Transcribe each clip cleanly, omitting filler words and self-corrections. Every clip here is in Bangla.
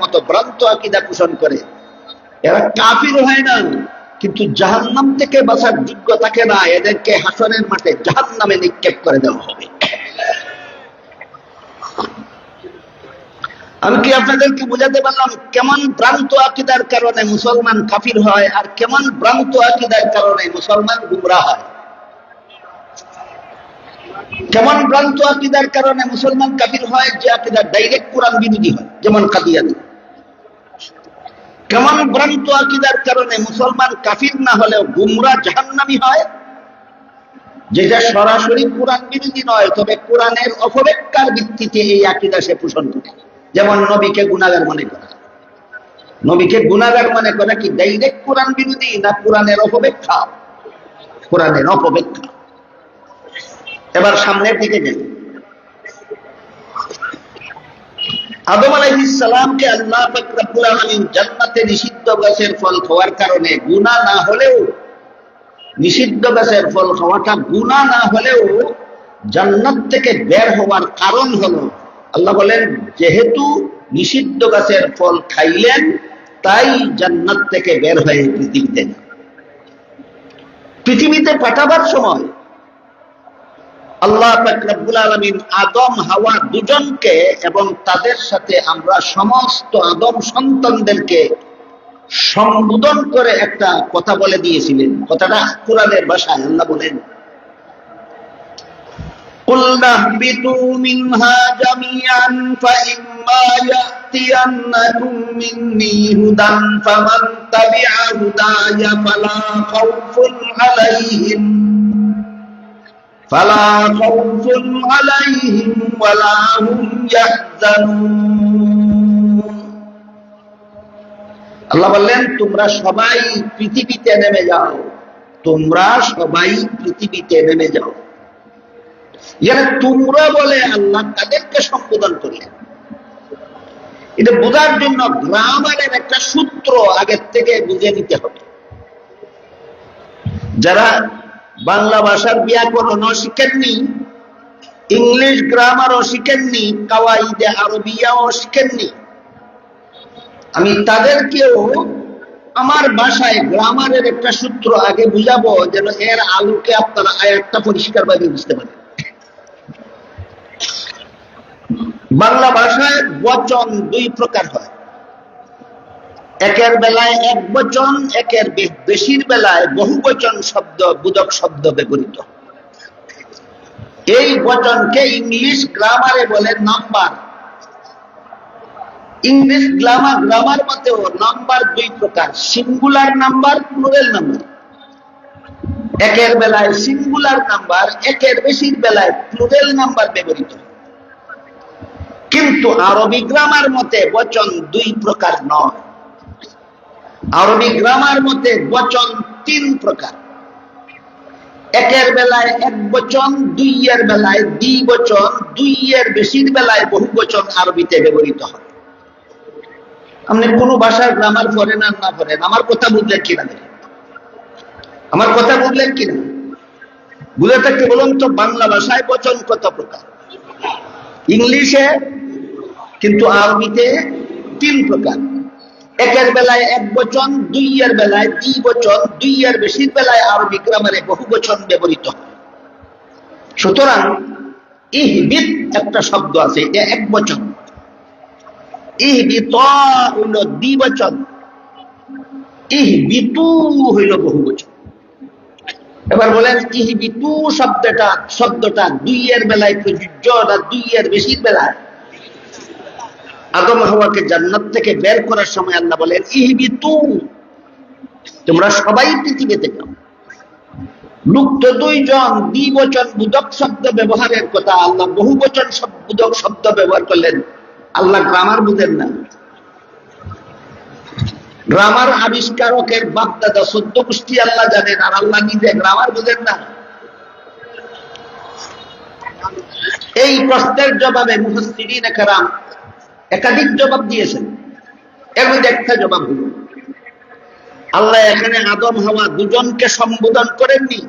মতো ভ্রান্ত আকীদা পোষণ করে, এরা কাফির হয় না, কিন্তু জাহান্নাম থেকে বাঁচার যোগ্য থাকে না, এদেরকে হাসরের মাঠে জাহান্নামে নিক্ষেপ করে দেওয়া হবে। আমি কি আপনাদেরকে বোঝাতে পারলাম কেমন ভ্রান্ত আকীদার কারণে মুসলমান কাফির হয় আর কেমন ভ্রান্ত আকীদার কারণে মুসলমান গুমরাহ হয়? কেমন ভ্রান্ত আকীদার কারণে মুসলমান কাফির হয়? যে আকীদা ডাইরেক্ট কোরআন বিরোধী হয়, যেমন কাদিয়ানী। কেমন ভ্রান্ত আকীদার কারণে মুসলমান কাফির না হলেও গুমরাহ জাহান্নামী হয়? যেটা সরাসরি কোরআন বিরোধী নয়, তবে কোরআনের অপব্যাখ্যার ভিত্তিতে এই আকীদা সে পোষণ করে। যেমন নবীকে গুনাহগার মনে করা। নবীকে গুনাহগার মনে করা কি ডাইরেক্ট কোরআন বিরোধী না কোরআনের অপব্যাখ্যা? কোরআনের অপব্যাখ্যা। এবার সামনের দিকে যাই। আদম আলাইহিস সালামকে আল্লাহ পাক রব্বুল আলামিন জান্নাতে নিষিদ্ধ গাছের ফল খাওয়ার কারণে গুনাহ না হলেও, নিষিদ্ধ গাছের ফল খাওয়াটা গুনাহ না হলেও জান্নাত থেকে বের হওয়ার কারণ হলো, আল্লাহ বলেন যেহেতু নিষিদ্ধ গাছের ফল খাইলেন তাই জান্নাত থেকে বের হয়ে পৃথিবীতে পাঠাবার সময় আল্লাহ পাক রব্বুল আলামিন আদম হাওয়া দুজনকে এবং তাদের সাথে আমরা সমস্ত আদম সন্তানদেরকে সম্বোধন করে একটা কথা বলে দিয়েছিলেন। কথাটা কোরআনের ভাষায় আল্লাহ বলেন, قُلْنَا اهْبِطُوا مِنْهَا جَمِيعًا فَإِمَّا يَأْتِيَنَّكُم مِّنِّي هُدًى فَمَن تَبِعَ هُدَايَ فَلَا خَوْفٌ عَلَيْهِمْ وَلَا هُمْ يَحْزَنُونَ। আল্লাহ বললেন তোমরা সবাই পৃথিবীতে নেমে যাও, তোমরা সবাই পৃথিবীতে নেমে যাও। যারা তোমরা বলে আল্লাহ তাদেরকে সম্বোধন করলেন। এটা বোঝার জন্য গ্রামারের একটা সূত্র আগের থেকে বুঝে নিতে হবে। যারা বাংলা ভাষার ব্যাকরণও শিখেননি, ইংলিশ গ্রামারও শিখেননি, কাওয়াইদে আরবিয়াও শিখেননি, আমি তাদেরকেও আমার ভাষায় গ্রামারের একটা সূত্র আগে বুঝাবো, যেন এর আলোকে আপনারা আয়াতটা পরিষ্কারভাবে বুঝতে পারেন। বাংলা ভাষায় বচন দুই প্রকার হয়। একের বেলায় এক বচন, একের বেশির বেলায় বহু বচন শব্দ, বোধক শব্দ ব্যবহৃত। এই বচনকে ইংলিশ গ্রামারে বলে নাম্বার। ইংলিশ গ্রামার মতেও নাম্বার দুই প্রকার, সিঙ্গুলার নাম্বার, প্লুরাল নাম্বার। একের বেলায় সিঙ্গুলার নাম্বার, একের বেশির বেলায় প্লুরাল নাম্বার ব্যবহৃত। কিন্তু আরবি গ্রামার মতে বচন দুই প্রকার নয়। আরবি গ্রামার মতে বচন তিন প্রকার। একের বেলায় এক বচন, দুইয়ের বেলায় দ্বিবচন, দুইয়ের বেশির বেলায় বহু বচন আরবিতে ব্যবহৃত হয়। আপনি কোন ভাষার গ্রামার পড়েন আর না পড়েন, আমার কথা বুঝলেন কিনা? আমার কথা বুঝলেন কিনা? বুঝে থাকতে বলুন তো, বাংলা ভাষায় বচন কত প্রকার? ইংলিশে কিন্তু আরবিতে তিন প্রকার। একের বেলায় এক বচন, দুইয়ের বেলায় দ্বিবচন, দুইয়ের বেশির বেলায় আরবি গ্রামারে বহু বচন ব্যবহৃত হয়। সুতরাং ইহবিত একটা শব্দ আছে, এটা এক বচন। ইহবিত হইল দ্বিবচন, ইহবিতু হইল বহু বচন। এবার বলেন ইহবিতু শব্দটা দুইয়ের বেলায় প্রযোজ্য না দুইয়ের বেশির বেলায়? আদম হাওয়াকে জান্নাত থেকে বের করার সময় আল্লাহ বলেন ইহবিতু, তোমরা সবাই পৃথিবীতে যাও। লোক তো দুইজন, দ্বিবচন বোধক শব্দ ব্যবহারের কথা, আল্লাহ বহু বচন বোধক শব্দ ব্যবহার করলেন। আল্লাহ গ্রামার বুঝেন না। গ্রামার আবিষ্কারকের বাপদাদা 14 গোষ্ঠী আল্লাহ জানেন, আর আল্লাহ নিজে গ্রামার বুঝেন না। এই প্রশ্নের জবাবে মুফাসসিরিনে কেরাম একাধিক জবাব দিয়েছেন। এর মধ্যে একটা জবাব হলো, আল্লাহ এখানে আদম হাওয়া দুজনকে সম্বোধন করেননি।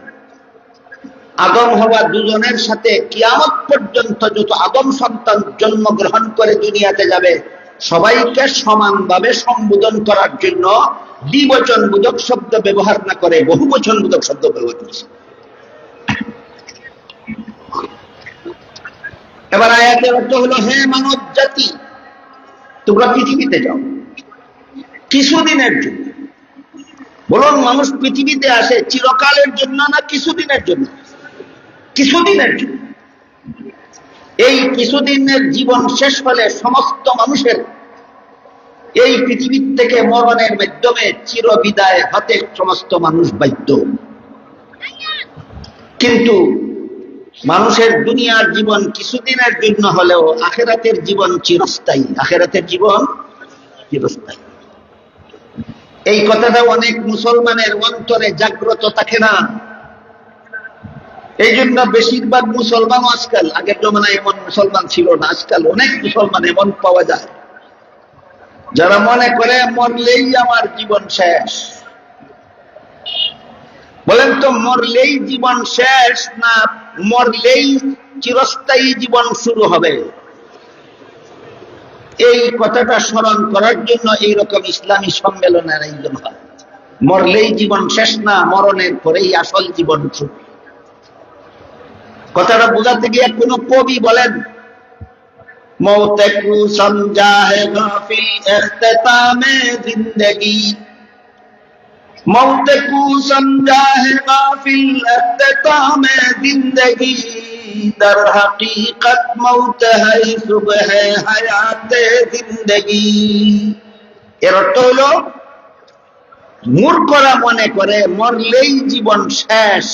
আদম হাওয়া দুজনের সাথে কিয়ামত পর্যন্ত যত আদম সন্তান জন্মগ্রহণ করে দুনিয়াতে যাবে, সবাইকে সমানভাবে সম্বোধন করার জন্য দ্বিবচনবোধক শব্দ ব্যবহার না করে বহুবচনবোধক শব্দ ব্যবহার করেছে। এবার আয়াতের অর্থ হলো, হে মানব জাতি, তোমরা পৃথিবীতে যাও কিছুদিনের জন্য। বলুন, মানুষ পৃথিবীতে আসে চিরকালের জন্য না কিছুদিনের জন্য? কিছুদিনের জন্য। এই কিছুদিনের জীবন শেষ হলে সমস্ত মানুষের এই পৃথিবীর থেকে মরণের মাধ্যমে চিরবিদায় হতে সমস্ত মানুষ বাধ্য। কিন্তু মানুষের দুনিয়ার জীবন কিছুদিনের জন্য হলেও আখিরাতের জীবন চিরস্থায়ী। আখিরাতের জীবন চিরস্থায়ী। এই কথাটা অনেক মুসলমানের অন্তরে জাগ্রত থাকে না। এই জন্য বেশিরভাগ মুসলমান আজকাল, আগের জমানায় এমন মুসলমান ছিল না, আজকাল অনেক মুসলমান এমন পাওয়া যায় যারা মনে করে মরলেই আমার জীবন শেষ। বলেন তো, মরলেই জীবন শেষ না মরলেই চিরস্থায়ী জীবন শুরু হবে? এই কথাটা স্মরণ করার জন্য এইরকম ইসলামী সম্মেলনের আয়োজন হয়। মরলেই জীবন শেষ না, মরণের পরেই আসল জীবন শুরু। কথাটা বোঝাতে গিয়ে কোন কবি বলেন, মৌতে কু সমঝা হে গাফিল ইখতিতামে জিন্দেগি, মৌতে কু সমঝা হে গাফিল ইখতিতামে জিন্দেগি, দর হकीकत মৌত হ্যায় সুবহ হায়াতে জিন্দেগি। এর অর্থ হলো, মূর্খরা মনে করে মরলেই জীবন শেষ,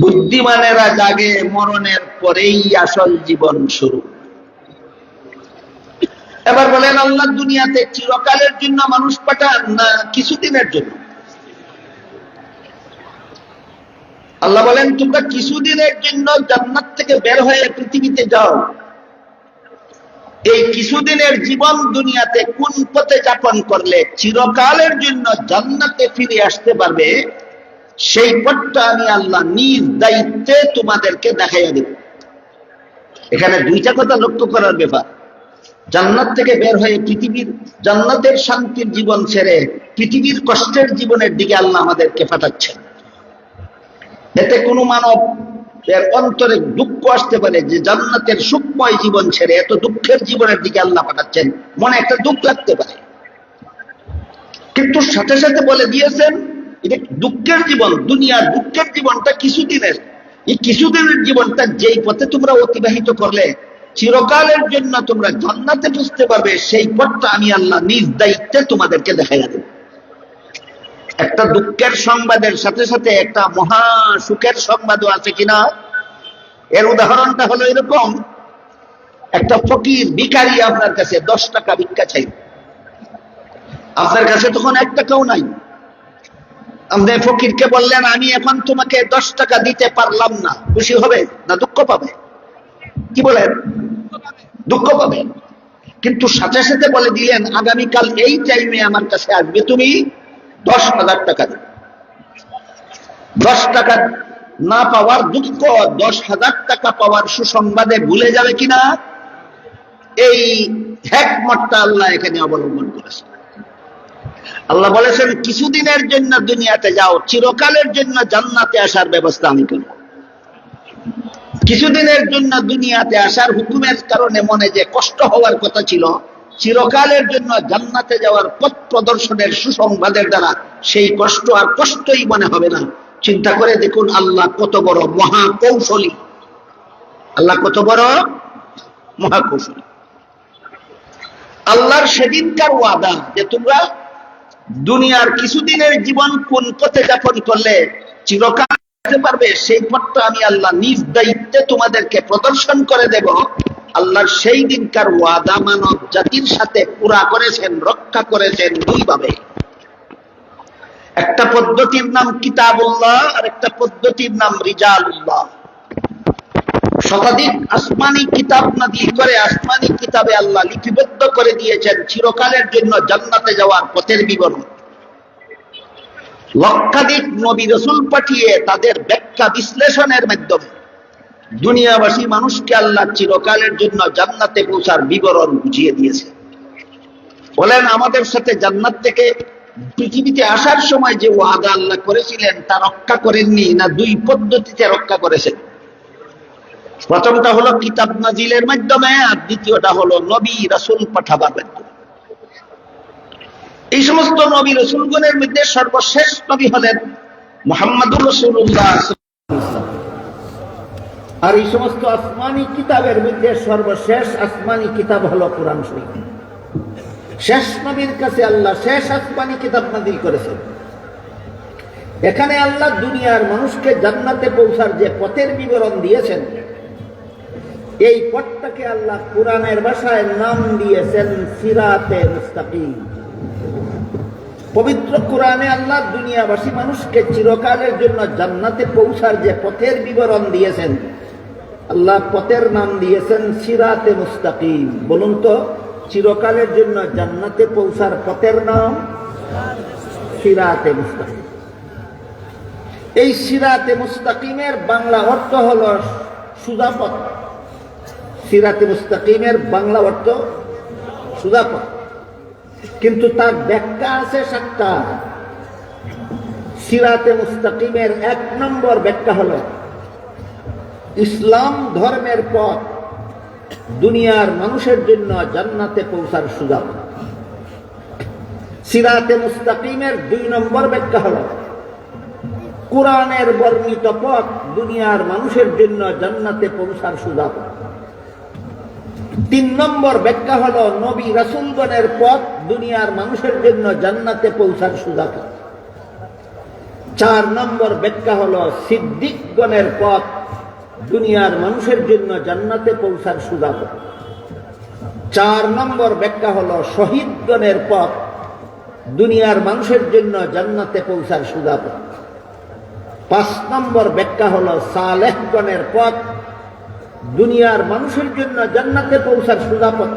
বুদ্ধিমানেরা জাগে মরণের পরেই আসল জীবন শুরু। এবার বলেন, আল্লাহ দুনিয়াতে চিরকালের জন্য মানুষ পাঠান না কিছুদিনের জন্য? আল্লাহ বলেন, তোমরা কিছুদিনের জন্য জান্নাত থেকে বের হয়ে পৃথিবীতে যাও। এই কিছুদিনের জীবন দুনিয়াতে কোন পথে যাপন করলে চিরকালের জন্য জান্নাতে ফিরে আসতে পারবে, সেই পথটা আমি আল্লাহ নিজ দায়িত্বে তোমাদেরকে দেখাইয়া দেব। এখানে দুইটা কথা লক্ষ্য করার ব্যাপার। জান্নাত থেকে বের হয়ে পৃথিবীর জান্নাতের শান্তির জীবন ছেড়ে পৃথিবীর কষ্টের জীবনের দিকে আল্লাহ আমাদেরকে পাঠাচ্ছেন। এতে কোনো মানব এর অন্তরে দুঃখ আসতে পারে যে জান্নাতের সুখময় জীবন ছেড়ে এত দুঃখের জীবনের দিকে আল্লাহ পাঠাচ্ছেন, মনে একটা দুঃখ লাগতে পারে। কিন্তু সাথে সাথে বলে দিয়েছেন, এটা দুঃখের জীবন, দুনিয়ার দুঃখের জীবনটা কিছুদিনের। এই কিছুদিনের জীবনটা যেই পথে তোমরা অতিবাহিত করলে চিরকালের জন্য তোমরা জান্নাতে বুঝতে পারবে, সেই পথটা আমি আল্লাহ নিজ দায়িত্বে তোমাদেরকে দেখাইয়া দেব। একটা দুঃখের সংবাদের সাথে সাথে একটা মহা সুখের সংবাদও আছে কিনা? এর উদাহরণটা হলো এরকম, একটা ফকির ভিখারি আপনার কাছে 10 টাকা ভিক্ষা চাই, আপনার কাছে তখন 1 টাকাও নাই। আপনি ফকিরকে বললেন, আমি এখন তোমাকে 10 টাকা দিতে পারলাম না, খুশি হবে না দুঃখ পাবে? কি বলেন? দুঃখ পাবে। কিন্তু সাথে সাথে বলে দিলেন, আগামীকাল এই টাইমে আমার কাছে আসবে, তুমি 10,000 টাকা দেবে। 10 টাকা না পাওয়ার দুঃখ 10,000 টাকা পাওয়ার সুসংবাদে ভুলে যাবে কিনা? এই হিকমতটা আল্লাহ এখানে অবলম্বন করেছে। আল্লাহ বলেছেন, কিছুদিনের জন্য দুনিয়াতে যাও, চিরকালের জন্য জান্নাতে আসার ব্যবস্থা আমি করব। কিছুদিনের জন্য দুনিয়াতে আসার হুকুমের কারণে মনে যে কষ্ট হওয়ার কথা ছিল, চিরকালের জন্য জান্নাতে যাওয়ার পথ প্রদর্শনের সুসংবাদের দ্বারা সেই কষ্ট আর কষ্টই মনে হবে না। চিন্তা করে দেখুন আল্লাহ কত বড় মহাকৌশলী, আল্লাহ কত বড় মহাকৌশলী। আল্লাহর সেদিনকার ওয়াদা যে তোমরা দুনিয়ার কিছুদিনের জীবন কোন পথে যাপন করলে চিরকাল পারবে, সেই পথটা আমি আল্লাহ নিজ দায়িত্বে তোমাদেরকে প্রদর্শন করে দেব। আল্লাহর সেই দিনকার ওয়াদা মানব জাতির সাথে পুরা করেছেন, রক্ষা করেছেন দুইভাবে। একটা পদ্ধতির নাম কিতাবুল্লাহ, আর একটা পদ্ধতির নাম রিজালুল্লাহ। শতাধিক আসমানি কিতাব নাযিল করে আসমানি কিতাবে আল্লাহ লিপিবদ্ধ করে দিয়েছেন চিরকালের জন্য জান্নাতে যাওয়ার পথের বিবরণ। লক্ষাধিক নবী রাসূল পাঠিয়ে তাদের ব্যাখ্যা বিশ্লেষণের মাধ্যমে দুনিয়াবাসী মানুষকে আল্লাহ চিরকালের জন্য জান্নাতে পৌঁছার বিবরণ বুঝিয়ে দিয়েছে। বলেন, আমাদের সাথে জান্নাত থেকে পৃথিবীতে আসার সময় যে ওয়াদা আল্লাহ করেছিলেন তা রক্ষা করেননি, না দুই পদ্ধতিতে রক্ষা করেছেন? প্রথমটা হলো কিতাব নাজিলের মাধ্যমে, আর দ্বিতীয়টা হলো নবী রাসূল পাঠাবার মাধ্যমে। এই সমস্ত নবী রাসূলগণের মধ্যে সর্বশেষ নবী হলেন মুহাম্মদুর রাসূলুল্লাহ। আর এই সমস্ত আসমানি কিতাবের মধ্যে সর্বশেষ আসমানি কিতাব হলো কোরআন শরীফ। শেষ নবীর কাছে আল্লাহ শেষ আসমানি কিতাব নাযিল করেছেন। এখানে আল্লাহ দুনিয়ার মানুষকে জান্নাতে পৌঁছার যে পথের বিবরণ দিয়েছেন, এই পথটাকে আল্লাহ কোরআনের ভাষায় নাম দিয়েছেন সিরাতে মুস্তাকিম। পবিত্র কোরআনে আল্লাহ দুনিয়াবাসী মানুষকে চিরকালের জন্য জান্নাতে পৌঁছার যে পথের বিবরণ দিয়েছেন, আল্লাহ পথের নাম দিয়েছেন সিরাতে মুস্তাকিম। বলুন তো, চিরকালের জন্য জান্নাতে পৌঁছার পথের নাম সিরাতে মুস্তাকিম। এই সিরাতে মুস্তাকিমের বাংলা অর্থ হল সোজা পথ। সিরাতে মুস্তাকিমের বাংলা অর্থ সোজা পথ, কিন্তু তার ব্যাখ্যা আছে 7টা। সিরাতে মুস্তাকিমের 1 নম্বর ব্যাখ্যা হল ইসলাম ধর্মের পথ, দুনিয়ার মানুষের জন্য জান্নাতে পৌঁছার সোজা পথ। সিরাতে মুস্তাকিমের 2 নম্বর ব্যাখ্যা হল কোরআনের বর্ণিত পথ, দুনিয়ার মানুষের জন্য জান্নাতে পৌঁছার সোজা পথ। 3 নম্বর ব্যাখ্যা হল নবী রাসূলগণের পথ, দুনিয়ার মানুষের জন্য জান্নাতে পৌঁছার সোজা পথ। 4 নম্বর ব্যাখ্যা হল সিদ্দিকগণের পথ, দুনিয়ার মানুষের জন্য জান্নাতে পৌঁছার সোজা পথ। 4 নম্বর ব্যাখ্যা হল শহীদগণের পথ, দুনিয়ার মানুষের জন্য জান্নাতে পৌঁছার সোজা পথ। 5 নম্বর ব্যাখ্যা হল সালেহগণের পথ, দুনিয়ার মানুষের জন্য জান্নাতে পৌঁছার সোজা পথ।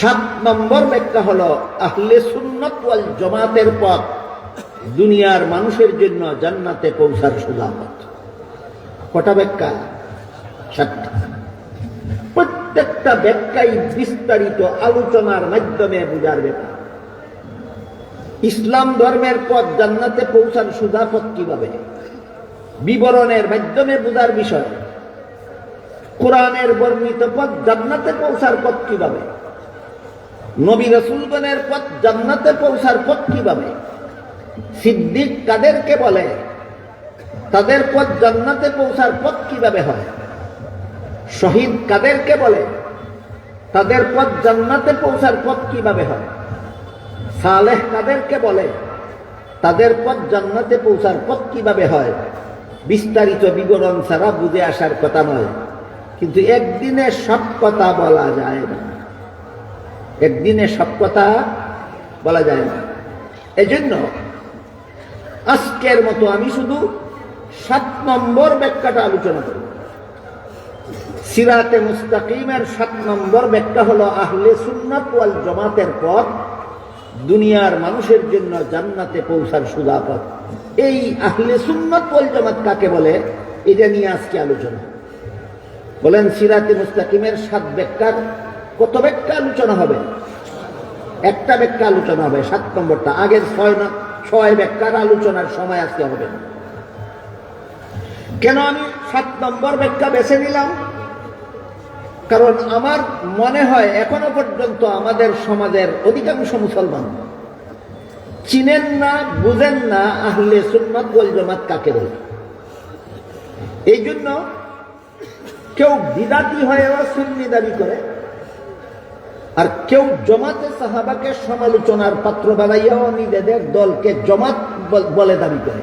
7 নম্বর ব্যাখ্যা হল আহলে সুন্নাত ওয়াল জামাতের পথ, দুনিয়ার মানুষের জন্য জান্নাতে পৌঁছার সোজা পথ। কটা ব্যাখ্যা? 7টা। প্রত্যেকটা ব্যাখ্যাই বিস্তারিত আলোচনার মাধ্যমে বুঝার ব্যাপার। ইসলাম ধর্মের পথ, জান্নাতে পৌঁছার সোজা পথ কিভাবে, বিবরণের মাধ্যমে বুঝার বিষয়। কোরআনের বর্ণিত পথ, জান্নাতে পৌঁছার পথ কিভাবে, নবী রাসূলগণের পথ, জান্নাতে পৌঁছার পথ কিভাবে, সিদ্দিক কাদেরকে বলে, তাদের পথ জান্নাতে পৌঁছার পথ কিভাবে হয়, শহীদ কাদেরকে বলে, তাদের পথ জান্নাতে পৌঁছার পথ কিভাবে হয়, সালেহ কাদেরকে বলে, তাদের পথ জান্নাতে পৌঁছার পথ কিভাবে হয়, বিস্তারিত বিবরণ ছাড়া বুঝে আসার কথা নয়। কিন্তু একদিনে সব কথা বলা যায় না, একদিনে সব কথা বলা যায় না। এজন্য আজকের মতো আমি শুধু 7 নম্বর ব্যাখ্যাটা আলোচনা করব। সিরাতে মুস্তাকিমের 7 নম্বর ব্যাখ্যা হলো আহলে সুন্নাত ওয়াল জামাতের পথ, দুনিয়ার মানুষের জন্য জান্নাতে পৌঁছার সোজা পথ। এই আহলে সুন্নাত ওয়াল জামাত কাকে বলে, এটা নিয়ে আজকে আলোচনা। বলেন, সিরাতে মুস্তাকিমের 7 ব্যাখ্যার কত ব্যাখ্যা আলোচনা হবে? 1টা ব্যাখ্যা আলোচনা হবে, 7 নম্বরটা। আগের 6 ব্যাখ্যার আলোচনার সময় আজকে হবে না। কেন আমি 7 নম্বর ব্যাখ্যা বেছে নিলাম? কারণ আমার মনে হয় এখনো পর্যন্ত আমাদের সমাজের অধিকাংশ মুসলমান চিনেন না, বুঝেন না আহলে সুন্নাত ওয়াল জামাত কাকে বলে। এই জন্য কেউ বিদাতি হয়েও সুন্নি দাবি করে, আর কেউ জামাতে সাহাবাকে সমালোচনার পাত্র বানাইয়াও নিজেদের দলকে জামাত বলে দাবি করে।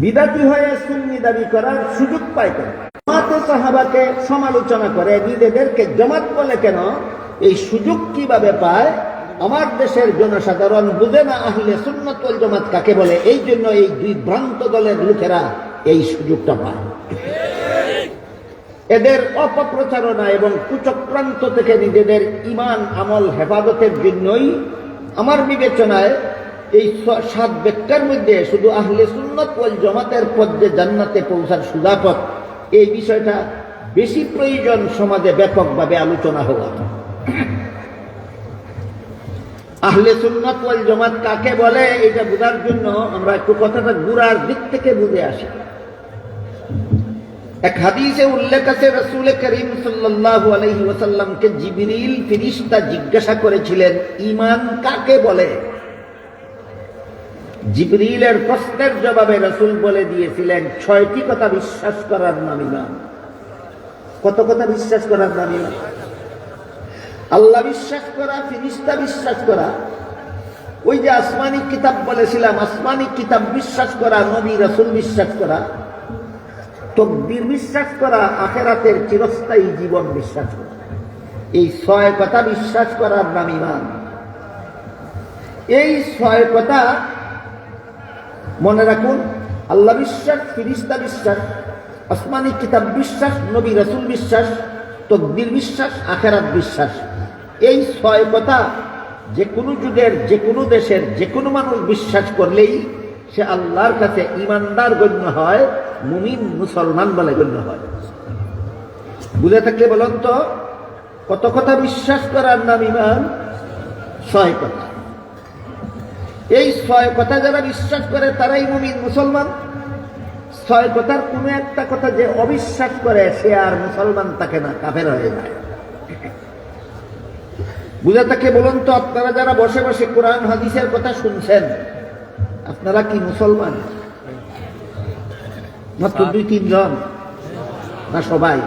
বিদাতি হয়ে সুন্নি দাবি করার সুযোগ পায় কেন? জামাতে সাহাবাকে সমালোচনা করে নিজেদেরকে জামাত বলে কেন? এই সুযোগ কিভাবে পায়? আমার দেশের জনসাধারণ বুঝে না আহলে সুন্নাত ওয়াল জামাত কাকে বলে। এই জন্য এই 2 ভ্রান্ত দলের লোকেরা এই সুযোগটা পায়। এদের অপপ্রচারণা এবং কুচক্রান্ত থেকে নিজেদের ঈমান আমল হেফাজতের জন্যই আমার বিবেচনায় এই 7 ব্যাখ্যার মধ্যে শুধু আহলে সুন্নাত ওয়াল জামাতের পথ যে জান্নাতে পৌঁছার সুজা পথ, এই বিষয়টা বেশি প্রয়োজন সমাজে ব্যাপকভাবে আলোচনা হওয়া। আহলে সুন্নাত ওয়াল জামাত কাকে বলে এটা বোঝার জন্য আমরা একটু কথাটা গোড়ার দিক থেকে বুঝে আসি। এক হাদিসে উল্লেখ আছে, রাসূল করিম সাল্লাল্লাহু আলাইহি ওয়াসাল্লামকে জিবরিল ফেরেশতা জিজ্ঞাসা করেছিলেন, ঈমান কাকে বলে? জিবরিলের প্রশ্নের জবাবে রাসূল বলে দিয়েছিলেন, 6টি কথা বিশ্বাস করার নাম ঈমান। কত কথা বিশ্বাস করার নাম ঈমান? আল্লাহ বিশ্বাস করা, ফেরেশতা বিশ্বাস করা, ওই যে আসমানি কিতাব বলেছিলাম, আসমানি কিতাব বিশ্বাস করা, নবী রাসূল বিশ্বাস করা, তকদীর বিশ্বাস করা, আখিরাতের চিরস্থায়ী জীবন বিশ্বাস করা, এই 6 কথা বিশ্বাস করার নাম ঈমান। এই 6 কথা মনে রাখুন। আল্লাহ বিশ্বাস, ফেরেশতা বিশ্বাস, আসমানি কিতাব বিশ্বাস, নবী রাসূল বিশ্বাস, তকদীর বিশ্বাস, আখিরাত বিশ্বাস। এই 6 কথা যে কোনো যুগের, যে কোনো দেশের, যে কোনো মানুষ বিশ্বাস করলেই সে আল্লাহর কাছে ঈমানদার গণ্য হয়, মুমিন মুসলমান বলে গণ্য হয়। বুঝে থাকলে বলুন তো, কত কথা বিশ্বাস করার নাম ঈমান? 6 কথা। এই 6 কথা যারা বিশ্বাস করে তারাই মুমিন মুসলমান। 6 কথার কোনো একটা কথা যে অবিশ্বাস করে সে আর মুসলমান থাকে না, কাফের হয়ে যায়। বুঝে থাকলে বলুন তো, আপনারা যারা বসে বসে কোরআন হাদিসের কথা শুনছেন, আপনারা কি মুসলমান? মাত্র 2-3 জন না সবাই?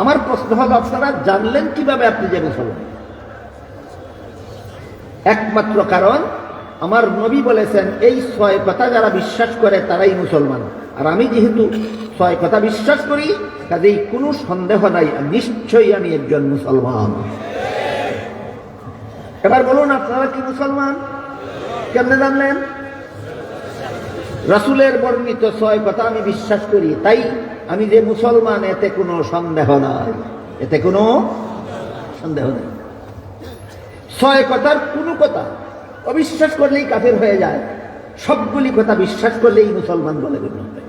আমার প্রশ্ন হলো, আপনারা জানলেন কিভাবে আপনি যে মুসলমান? একমাত্র কারণ, আমার নবী বলেছেন এই 6 কথা যারা বিশ্বাস করে তারাই মুসলমান। আর আমি যেহেতু 6 কথা বিশ্বাস করি, কাজেই কোনো সন্দেহ নাই নিশ্চয়ই আমি একজন মুসলমান। এবার বলুন, আপনারা কি মুসলমান? কেমনে জানলেন? রাসূলের বর্ণিত 6 কথা আমি বিশ্বাস করি, তাই আমি যে মুসলমান, এতে কোনো সন্দেহ নাই, এতে কোনো সন্দেহ নেই। 6 কথার কোনো কথা অবিশ্বাস করলেই কাফের হয়ে যায়, সবগুলি কথা বিশ্বাস করলেই মুসলমান বলে গণ্য হয়।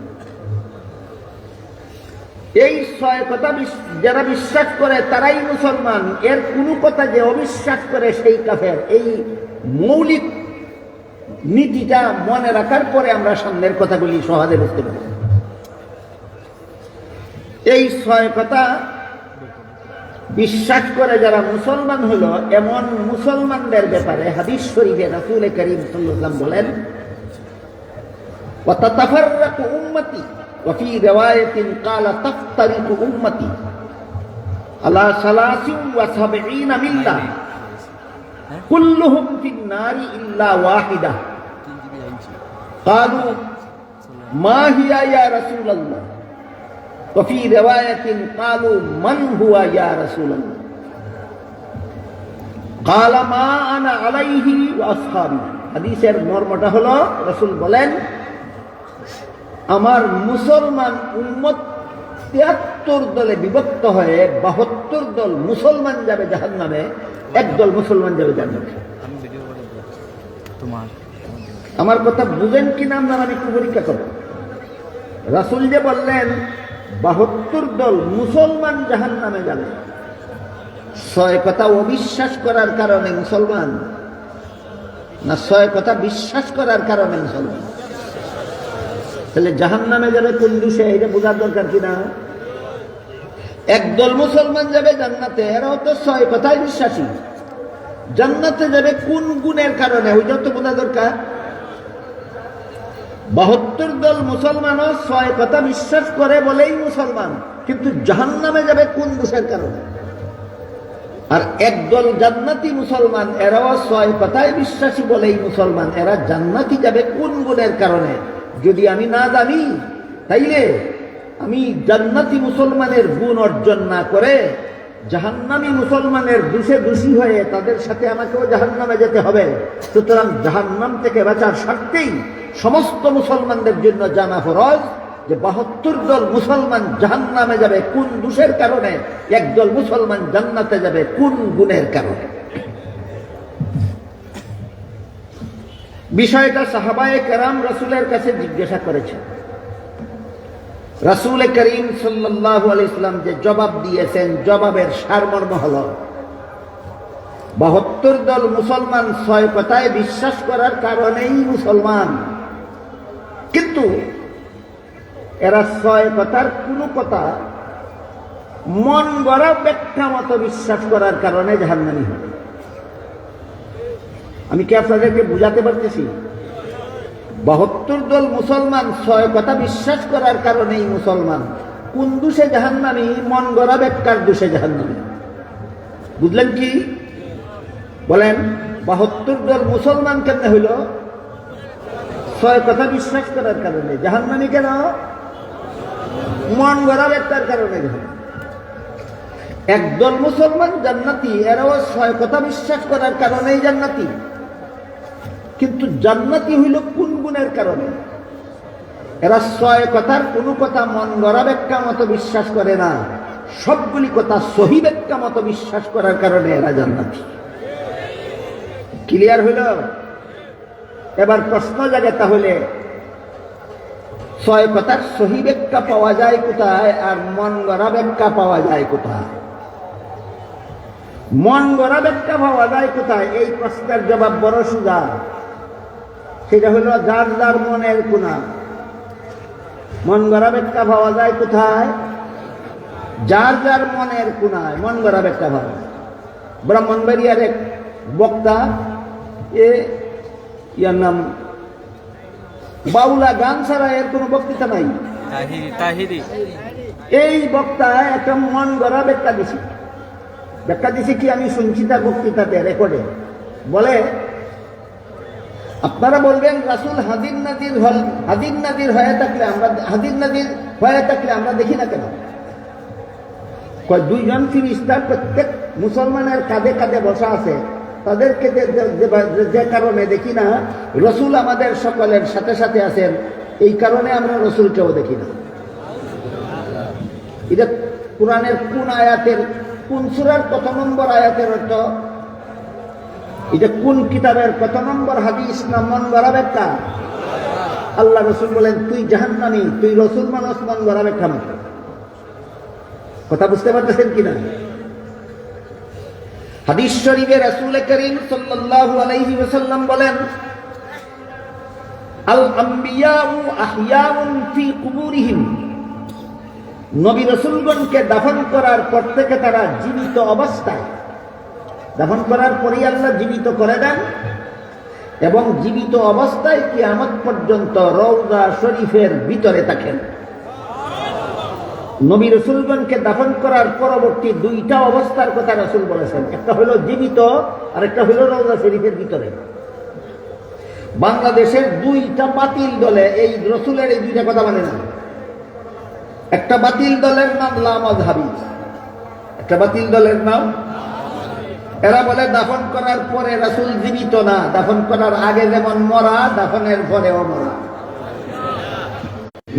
এই 6 কথা যারা বিশ্বাস করে তারাই মুসলমান, এর কোনো কথা যে অবিশ্বাস করে সেই কাফের। এই মৌলিক নীতিটা মনে রাখার পরে আমরা সামনের কথাগুলি সহজে বুঝতে পারি। এই 6 কথা বিশ্বাস করে যারা মুসলমান হলো, এমন মুসলমানদের ব্যাপারে হাদিস শরীফে রাসূল করিম সাল্লাল্লাহু আলাইহি ওয়াসাল্লাম বলেন, ওয়া তাতাফাররাকু উম্মতি ওয়া ফি রিওয়ায়াতিন ক্বালা তাফতারিকু উম্মতি আলা 73 মিল্লাহ কুল্লুহুম ফিন নারি ইল্লা ওয়াহিদা। ক্বালু মা হিয়া ইয়া রাসূলুল্লাহ? وفي رواية قالوا من هو يا رسول الله؟ قال ما أنا عليه وأصحابي। হাদিসের মর্মটা হলো, রাসূল বলেন, আমার মুসলমান উম্মত 73 দলে বিভক্ত হয়ে 72 দল মুসলমান যাবে জাহান্নামে, একদল মুসলমান যাবে জান্নাতে। আমার কথা বুঝেন কি না আপনারা? আমি একটু পরীক্ষা করব। রাসূল যে বললেন 72 দল মুসলমান জাহান্নামে যাবে, 6 কথা অবিশ্বাস করার কারণে মুসলমান, না 6 কথা বিশ্বাস করার কারণে মুসলমান? তাহলে জাহান্নামে যাবে কোন দোষে, এটা বোঝার দরকার কিনা? একদল মুসলমান যাবে জান্নাতে, এরাও তো 6 কথায় বিশ্বাসী। জান্নাতে যাবে কোন গুণের কারণে, ওইটাও তো বোঝা দরকার। 72 দল মুসলমানও 6 কথা বিশ্বাস করে বলেই মুসলমান, কিন্তু জাহান্নামে যাবে কোন দোষের কারণে? আর একদল জান্নাতি মুসলমান, এরাও 6 কথায় বিশ্বাসী বলেই মুসলমান, এরা জান্নাতি যাবে কোন গুণের কারণে? যদি আমি না জানি, তাইলে আমি জান্নাতি মুসলমানের গুণ অর্জন না করে জাহান্নামী মুসলমানের দোষে দোষী হয়ে তাদের সাথে আমাকেও জাহান্নামে যেতে হবে। সুতরাং জাহান্নাম থেকে বাঁচার স্বার্থেই সমস্ত মুসলমানদের জন্য জানা ফরজ যে 72 দল মুসলমান জাহান্নামে যাবে কোন দোষের কারণে, একদল মুসলমান জান্নাতে যাবে কোন গুণের কারণে। বিষয়টা সাহাবায়ে কেরাম রাসূলের কাছে জিজ্ঞাসা করেছেন। রাসূল করিম সাল্লাল্লাহু আলাইহি সাল্লাম যে জবাব দিয়েছেন, জবাবের সারমর্ম হলো ৭২ দল মুসলমান ৬ কথায় বিশ্বাস করার কারণেই মুসলমান, কিন্তু এরা ৬ কথার কোনো কথা মন গড়া ব্যাখ্যা মতো বিশ্বাস করার কারণে জাহান্নামী হবে। আমি কি আপনাদেরকে বুঝাতে পারতেছি? ৭২ দল মুসলমান ৬ কথা বিশ্বাস করার কারণেই মুসলমান, কোন দোষে জাহান্নামী? মন গড়া ব্যাখ্যার দোষে জাহান্নামী। বুঝলেন কি? বলেন, ৭২ দল মুসলমান কেন হইল? ৬ কথা বিশ্বাস করার কারণে। জাহান্নামী কেন? মন গড়া ব্যাখ্যার কারণে। একদল মুসলমান জান্নাতি, এরাও ৬ কথা বিশ্বাস করার কারণেই জান্নাতি, কিন্তু জান্নাতি হইল কোন গুণের কারণে? এরা ৬ কথার কোনো কথা মন গড়া ব্যাখ্যা মতো বিশ্বাস করে না, সবগুলি কথা সহি ব্যাখ্যা মতো বিশ্বাস করার কারণে এরা জান্নাতি। ক্লিয়ার হইল? এবার প্রশ্ন জাগে, তাহলে ৬ কথার সহি ব্যাখ্যা পাওয়া যায় কোথায় আর মন গড়া ব্যাখ্যা পাওয়া যায় কোথায়? মন গড়া ব্যাখ্যা পাওয়া যায় কোথায়? এই প্রশ্নের জবাব বড় সোজা। সেটা হলো যার যার মনের কোণা। মন গড়া ব্যাখ্যা পাওয়া যায় কোথায়? যার যার মনের কোণায় মন গড়া ব্যাখ্যা পাওয়া যায়। ব্রাহ্মণবাড়িয়ার এক বক্তা, ইয়ার নাম বাউলা, গান ছাড়া এর কোনো বক্তৃতা নাই। এই বক্তা একটা মন গড়া ব্যাখ্যা দিছি কি আমি শুনছি তার বক্তৃতাতে, রেকর্ডে। বলে, আপনারা বলবেন রাসূল হাদির নাজির হয়ে থাকলে আমরা দেখি না কেন? কয়, 2 জন ফেরেশতা প্রত্যেক মুসলমানের কাঁধে কাঁধে বসা আছে, তাদেরকে যে কারণে দেখি না, রাসূল আমাদের সকলের সাথে সাথে আছেন, এই কারণে আমরা রাসূলকেও দেখি না। এটা কোরআনের কোন আয়াতের, কোন সূরার কত নম্বর আয়াতের অর্থ? এটা কোন কিতাবের কত নম্বর হাদিস না মন গড়া ব্যাখ্যা? আল্লাহ রাসূল বলেন, তুই জাহান্নামী, তুই রাসূল মানুষ, মন গড়া ব্যাখ্যা মাত্র। কথা বুঝতে পারতেছেন কিনা? হাদিস শরীফে রাসূল করিম সাল্লাল্লাহু আলাইহি ওয়াসাল্লাম বলেন, আল আম্বিয়াউ আহইয়াউন ফি কুবুরিহিম। নবী রাসূলগণকে দাফন করার পর থেকে তারা জীবিত অবস্থায়, দাফন করার পরেই আল্লাহ জীবিত করে দেন, এবং জীবিত অবস্থায় কিয়ামত পর্যন্ত রওজা শরীফের ভিতরে থাকেন। নবী রাসূলগণকে দাফন করার পরবর্তী 2টা অবস্থার কথা রাসূল বলেছেন, একটা হলো জীবিত আর একটা হলো রওজা শরীফের ভিতরে। বাংলাদেশের 2টা বাতিল দলে এই রাসূলের এই 2টা কথা মানে না। একটা বাতিল দলের নাম লামাযহাবী, একটা বাতিল দলের নাম, এরা বলে দাফন করার পরে রাসূল জীবিত না, দাফন করার আগে যেমন মরা, দাফনের পরেও মরা।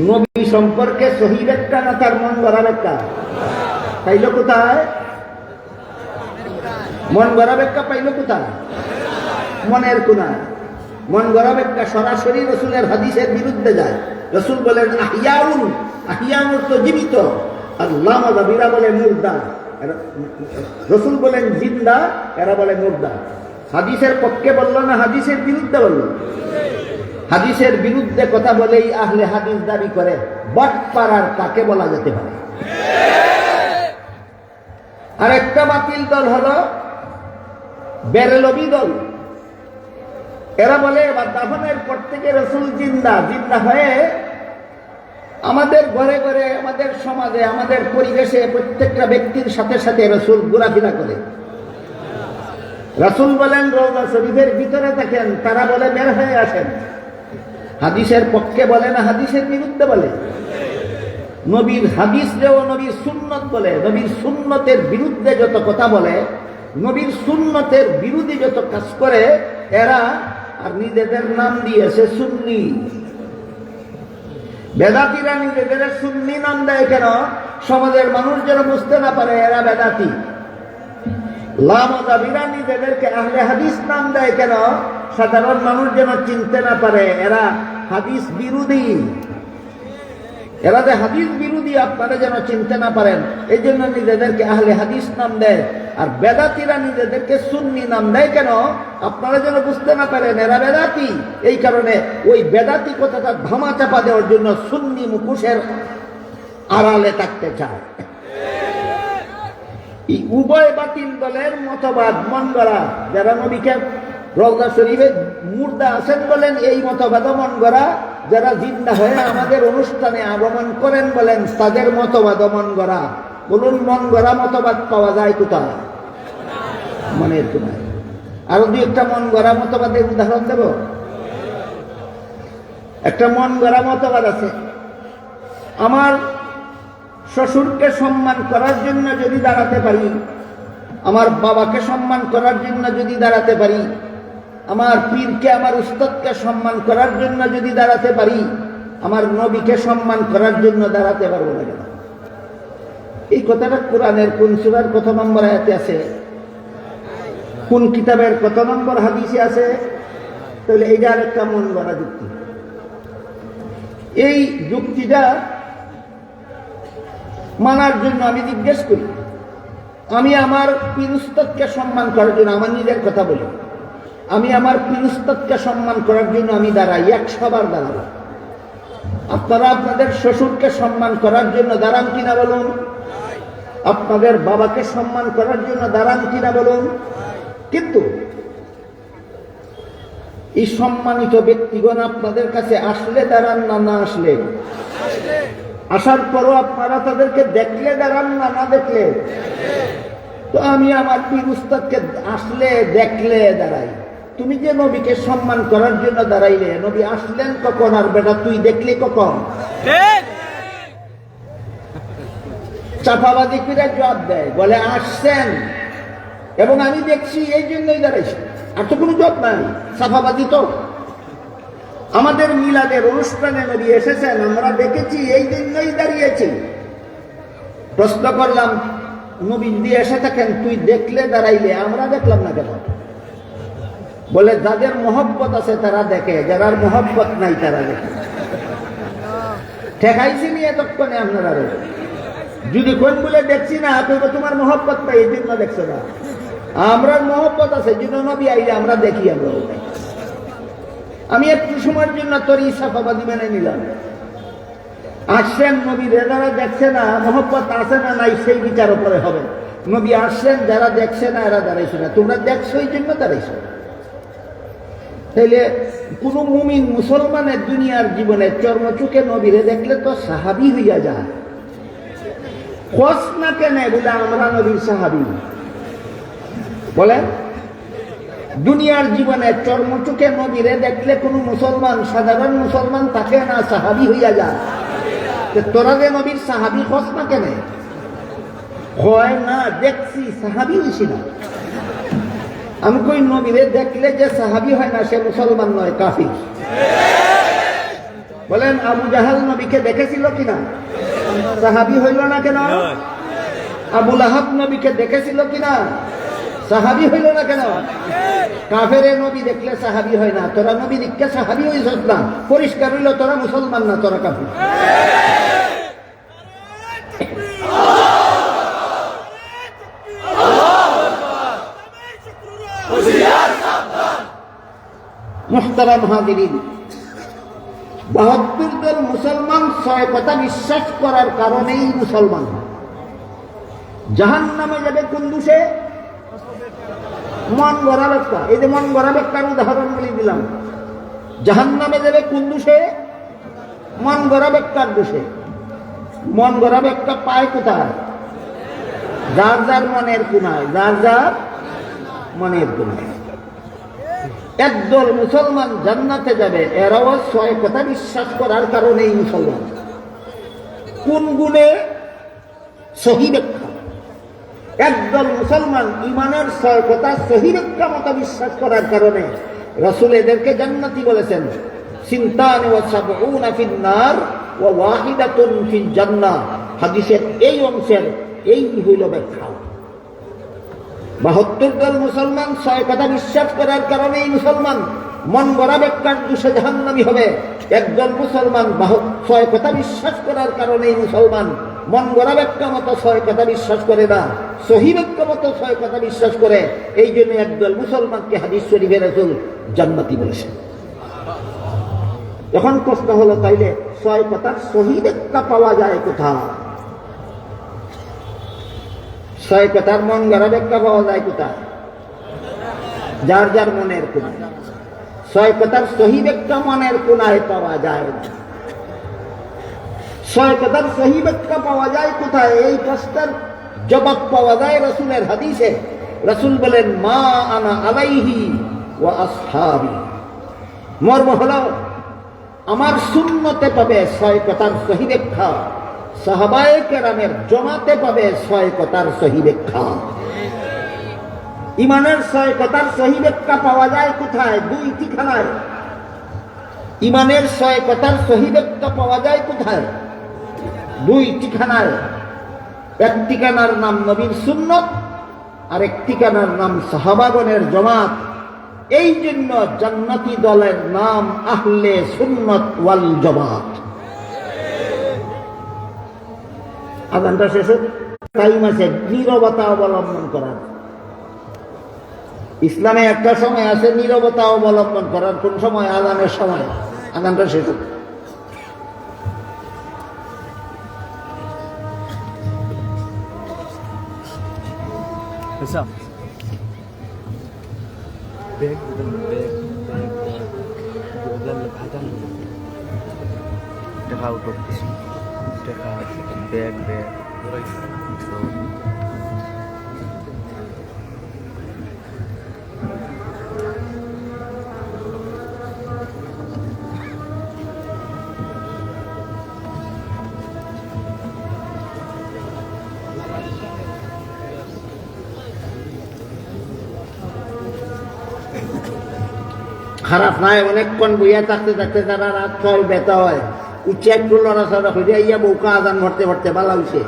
নবী সম্পর্কে সহি ব্যাখ্যা না তার মন গড়া ব্যাখ্যা? পাইল কোথায়? মন গড়া ব্যাখ্যা পাইল কোথায়? মনের কোণায়। মন গড়া ব্যাখ্যা সরাসরি রাসূলের হাদিসের বিরুদ্ধে যায়। রাসূল বলেন আহিয়াউন, আহিয়াউন তো জীবিত, আর লামাযহাবীরা বলে মুর্দা। রাসূল বলেন জিন্দা, এরা বলে মুর্দা। হাদিসের পক্ষে বলল না হাদিসের বিরুদ্ধে বলল? হাদিসের বিরুদ্ধে কথা বলেই আহলে হাদিস দাবি করে। বাটপাড়ার কাকে বলা যেতে পারে? আর একটা বাতিল দল হলো বেরেলভী দল। এরা বলে দাফনের পর থেকে রাসূল জিন্দা, জিন্দা হয়ে আমাদের ঘরে ঘরে, আমাদের সমাজে, আমাদের পরিবেশে প্রত্যেকটা ব্যক্তির সাথে সাথে রাসূল ঘোরাফেরা করে। রাসূল বলেন রওজা শরীফের ভিতরে থাকেন, তারা বলে বের হয়ে আসেন। হাদিসের পক্ষে বলে না হাদিসের বিরুদ্ধে বলে? নবীর হাদিসরেও নবীর সুন্নত বলে। নবীর সুন্নতের বিরুদ্ধে যত কথা বলে, নবীর সুন্নতের বিরোধী যত কাজ করে এরা, আর নিজেদের নাম দিয়েছে সুন্নি। বেদাতিরা নিজেদের সুন্নি নাম দেয় কেন? সমাজের মানুষ যেন বুঝতে না পারে এরা বেদাতি। লামজাবিরা নিজেদেরকে আহলে হাদিস নাম দেয় কেন? সাধারণ মানুষ যেন চিনতে না পারে এরা হাদিস বিরোধী। এরা যে হাদিস বিরোধী আপনারা যেন চিনতে না পারেন, এই জন্য নিজেদেরকে আহলে হাদিস নাম দেয়। আর বেদাতিরা নিজেদেরকে সুন্নি নাম দেয় কেন? আপনারা যেন বুঝতে না পারেন এরা বেদাতি। এই কারণে ওই বেদাতি কথাটা ধামা চাপা দেওয়ার জন্য সুন্নি মুখোশের আড়ালে থাকতে চায়। এই উভয় বাতিল দলের মতবাদ মন গড়া, যারা নবীকে রওজা শরীফে মুর্দা আছেন বলেন এই মতবাদ মন গড়া, যারা জিন্দা হয়ে আমাদের অনুষ্ঠানে আগমন করেন বলেন তাদের মতবাদ মন গড়া। বলুন মন গড়া মতবাদ পাওয়া যায় কোথায়? মনের কোনায়। আরো দুই একটা মন গড়া মতবাদের উদাহরণ দেব। একটা মন গড়া মতবাদ আছে, আমার শ্বশুরকে সম্মান করার জন্য যদি দাঁড়াতে পারি, আমার বাবাকে সম্মান করার জন্য যদি দাঁড়াতে পারি, আমার পীরকে আমার উস্তাদকে সম্মান করার জন্য যদি দাঁড়াতে পারি, আমার নবীকে সম্মান করার জন্য দাঁড়াতে পারবো না কেন? এই কথাটা কোরআনের কোন সূরার কত নম্বর আয়াতে আছে? কোন কিতাবের কত নম্বর হাদিসে আছে? তাহলে এইটা আরেকটা মন গড়া যুক্তি। এই যুক্তিটা মানার জন্য আমি জিজ্ঞেস করি, আমি আমার পীর উস্তাদকে সম্মান করার জন্য, আমার নিজের কথা বলি, আমি আমার পীর উস্তাদকে সম্মান করার জন্য আমি দাঁড়াই, 100 বার দাঁড়াবো। আপনারা আপনাদের শ্বশুরকে সম্মান করার জন্য দাঁড়ান কিনা বলুন? আপনাদের বাবাকে সম্মান করার জন্য দাঁড়ান কিনা বলুন? কিন্তু এই সম্মানিত ব্যক্তিগণ আপনাদের কাছে আসলে দাঁড়ান না, না আসলে? আসার পরও আপনারা তাদেরকে দেখলে দাঁড়ান না, না দেখলে? তো আমি আমার পীর উস্তাদকে আসলে দেখলে দাঁড়াই। তুমি যে নবীকে সম্মান করার জন্য দাঁড়াইলে, নবী আসলেন কখন আর বেটা তুই দেখলি কখন? চাপাবাজি করে জবাব দেয়, বলে আসছেন এবং আমি দেখছি এই জন্যই দাঁড়াইছি। আর তো কোনো জবাব নাই, চাপাবাজি তো। আমাদের মিলাদের অনুষ্ঠানে নবী এসেছেন, আমরা দেখেছি এই জন্যই দাঁড়িয়েছি। প্রশ্ন করলাম, নবী যদি এসে থাকেন তুই দেখলে দাঁড়াইলে, আমরা দেখলাম না কেন? বলে যাদের মহব্বত আছে তারা দেখে, যারা মহব্বত নাই তারা দেখে। ঠেকাইছি নিয়ে এতক্ষণে আপনারা যদি কোন বলে দেখছি না, তোমার মহব্বত পাই এই জন্য দেখছো না। আমরা মহব্বত আছে জন্য নবী আইলে আমরা দেখি। আমি একটু সময়ের জন্য তোর ইসাফাবাদী মেনে নিলাম। আসছেন নবী, যারা দেখছে না মহব্বত আছে না নাই সেই বিচার উপরে হবে। নবী আসছেন, যারা দেখছে না এরা দাঁড়াইছে না, তোমরা দেখছো এই জন্য দাঁড়াইছো। তাইলে কোন মুমিন মুসলমানের দুনিয়ার জীবনে চর্মচুকে নবীরে দেখলে তো সাহাবী হইয়া যায়। খোঁজ না কেন বলে আমরা নবীর সাহাবী বলেন? দুনিয়ার জীবনে চর্মচুকে নবীরে দেখলে কোন মুসলমান, সাধারণ মুসলমান থাকে না, সাহাবী হইয়া যায়। তোরা যে নবীর সাহাবী খোঁজ না কেন? হয় না, দেখছি সাহাবী হইছি না। আমি কই নবীরে দেখলে যে সাহাবী হয় না সে মুসলমান নয়, কাফির। বলেন আবু জাহাল নবীকে দেখেছিল কিনা? সাহাবী হইল না কেন? আবু লাহাব নবীকে দেখেছিল কিনা? সাহাবী হইল না কেন? কাফেরে নবী দেখলে সাহাবী হয় না। তোরা নবী দেখলে সাহাবী হইছ না, পরিষ্কার হইল তোরা মুসলমান না, তোরা কাফির। মুহতারাম হাজিরিন, 72 জন মুসলমান 6 কথা বিশ্বাস করার কারণেই মুসলমান। জাহান্নামে যাবে কোন দোষে? মন গড়া ব্যাখ্যা। এই যে মন গড়া ব্যাখ্যার উদাহরণ বলে দিলাম। জাহান্নামে যাবে কোন দোষে? মন গড়া ব্যাখ্যার দোষে। মন গড়া ব্যাখ্যা পায় কোথায়? যার যার মনের কোনায়, যার যার মনের কোনায়। একদল মুসলমান জান্নাতে যাবে, এরাও 6 কথা বিশ্বাস করার কারণেই মুসলমান। কোন গুণে? সহি ব্যাখ্যা। একদল মুসলমান ইমানের 6 কথা সহি ব্যাখ্যা মতো বিশ্বাস করার কারণে রাসূল এদেরকে জান্নাতি বলেছেন। সিনতান ওয়া সাবউনা ফিন নার ওয়া ওয়াহিদাতুন ফিল জান্নাহ। হাদিসের এই অংশের এই হইল ব্যাখ্যা। 72 দল মুসলমান 6 কথা বিশ্বাস করার কারণেই মুসলমান, মন গড়া ব্যাখ্যার দোষে জাহান্নামী হবে। একজন মুসলমান 6 কথা বিশ্বাস করার কারণেই মুসলমান, মন গড়া ব্যাখ্যা মতো 6 কথা বিশ্বাস করে না, সহি ব্যাখ্যা মতো 6 কথা বিশ্বাস করে। এই জন্য একদল মুসলমানকে হাদিস শরীফে রাসূল জান্নাতি বলেছেন। এখন প্রশ্ন হলো, তাইলে 6 কথার সহি ব্যাখ্যা পাওয়া যায় কোথায়? 6 কথার মন গড়া ব্যাখ্যা পাওয়া যায় কোথায়? যার যার মনের কোণায়। 6 কথার সহি ব্যাখ্যা মনের কোণায় পাওয়া যায় না। 6 কথার সহি ব্যাখ্যা পাওয়া যায় কোথায়? এই প্রশ্নের জবাব পাওয়া যায় রাসূলের হাদিসে। রাসূল বলেন, মা আনা আলাইহি ওয়া আসহাবি। মর্ম হলো, আমার সুন্নতে পাবে 6 কথার সহি ব্যাখ্যা, সাহাবায়ে কেরামের জমাতে পাবে 6 কথার সহি ব্যাখ্যা। ইমানের 6 কথার সহি ব্যাখ্যা পাওয়া যায় কোথায়? 2 ঠিকানায়। ইমানের 6 কথার সহি ব্যাখ্যা পাওয়া যায় কোথায়? 2 ঠিকানায়। এক ঠিকানার নাম নবীর সুন্নত, আর এক ঠিকানার নাম সাহাবাগণের জমাত। এই জন্য জান্নাতি দলের নাম আহলে সুন্নত ওয়াল জামাত। আজানটা শেষ টাইম আছে, নীরবতা অবলম্বন করার। ইসলামে একটা সময় আছে নীরবতা অবলম্বন করার। কোন সময়? আজানের সময়। আজানটা শেষ। খারাপ নাই, অনেকক্ষণ বইয়া থাকতে থাকতে তারা রাত হয়, ব্যথা হয়, উচ্চ একটু লড়াচড়া হইয়া ইয়া বউকা আজান ভরতে ভরতে বালা হইছে।